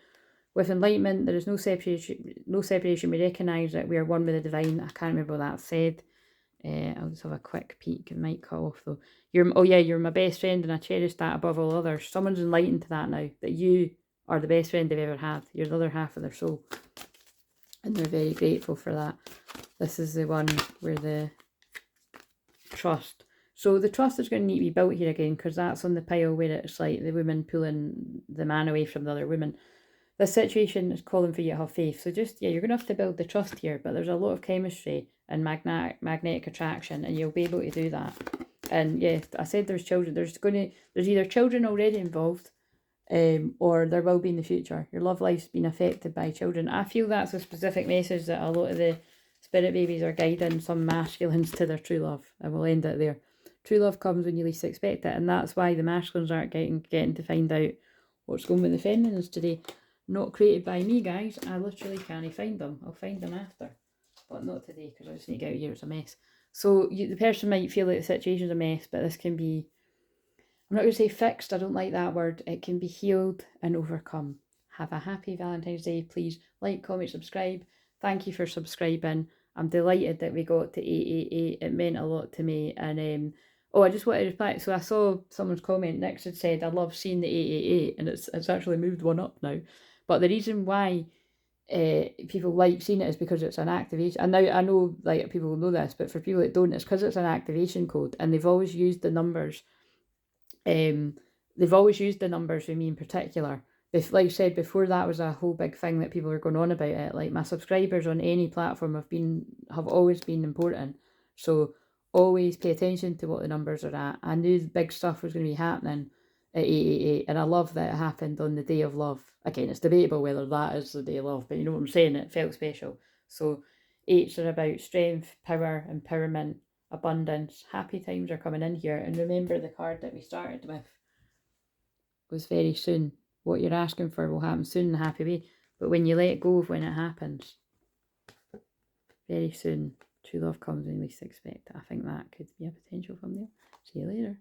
With enlightenment, there is no separation. No separation. We recognise that we are one with the divine. I can't remember what that said. I'll just have a quick peek. It might cut off though. You're my best friend and I cherish that above all others. Someone's enlightened to that now, that you are the best friend they've ever had. You're the other half of their soul. And they're very grateful for that. This is the one where the trust. So the trust is going to need to be built here again, because that's on the pile where it's like the woman pulling the man away from the other woman. This situation is calling for you to have faith. So just, you're going to have to build the trust here, but there's a lot of chemistry and magnetic attraction, and you'll be able to do that. And yeah, I said there's children. There's either children already involved, or there will be in the future. Your love life's been affected by children. I feel that's a specific message that a lot of the spirit babies are guiding some masculines to their true love, and we'll end it there. True love comes when you least expect it, and that's why the masculines aren't getting to find out what's going with the feminines today. Not created by me, guys. I literally can't find them. I'll find them after, but not today because I just need to get out of here. It's a mess. So the person might feel like the situation's a mess, but this can be, I'm not going to say fixed, I don't like that word. It can be healed and overcome. Have a happy Valentine's Day. Please like, comment, subscribe. Thank you for subscribing. I'm delighted that we got to 888. It meant a lot to me. And I just wanted to reply. So I saw someone's comment. Nick had said, I love seeing the 888, and it's actually moved one up now. But the reason why people like seeing it is because it's an activation. And now I know like people will know this, but for people that don't, it's because it's an activation code, and they've always used the numbers. They've always used the numbers with me in particular. Like I said before, that was a whole big thing that people were going on about it. Like, my subscribers on any platform have always been important. So always pay attention to what the numbers are at. I knew the big stuff was going to be happening at 888, and I love that it happened on the day of love. Again, it's debatable whether that is the day of love, but you know what I'm saying, it felt special. So 8s are about strength, power, empowerment, abundance. Happy times are coming in here. And remember, the card that we started with was very soon. What you're asking for will happen soon in a happy way, but when you let go of when it happens, very soon, true love comes when you least expect it. I think that could be a potential thumbnail. See you later.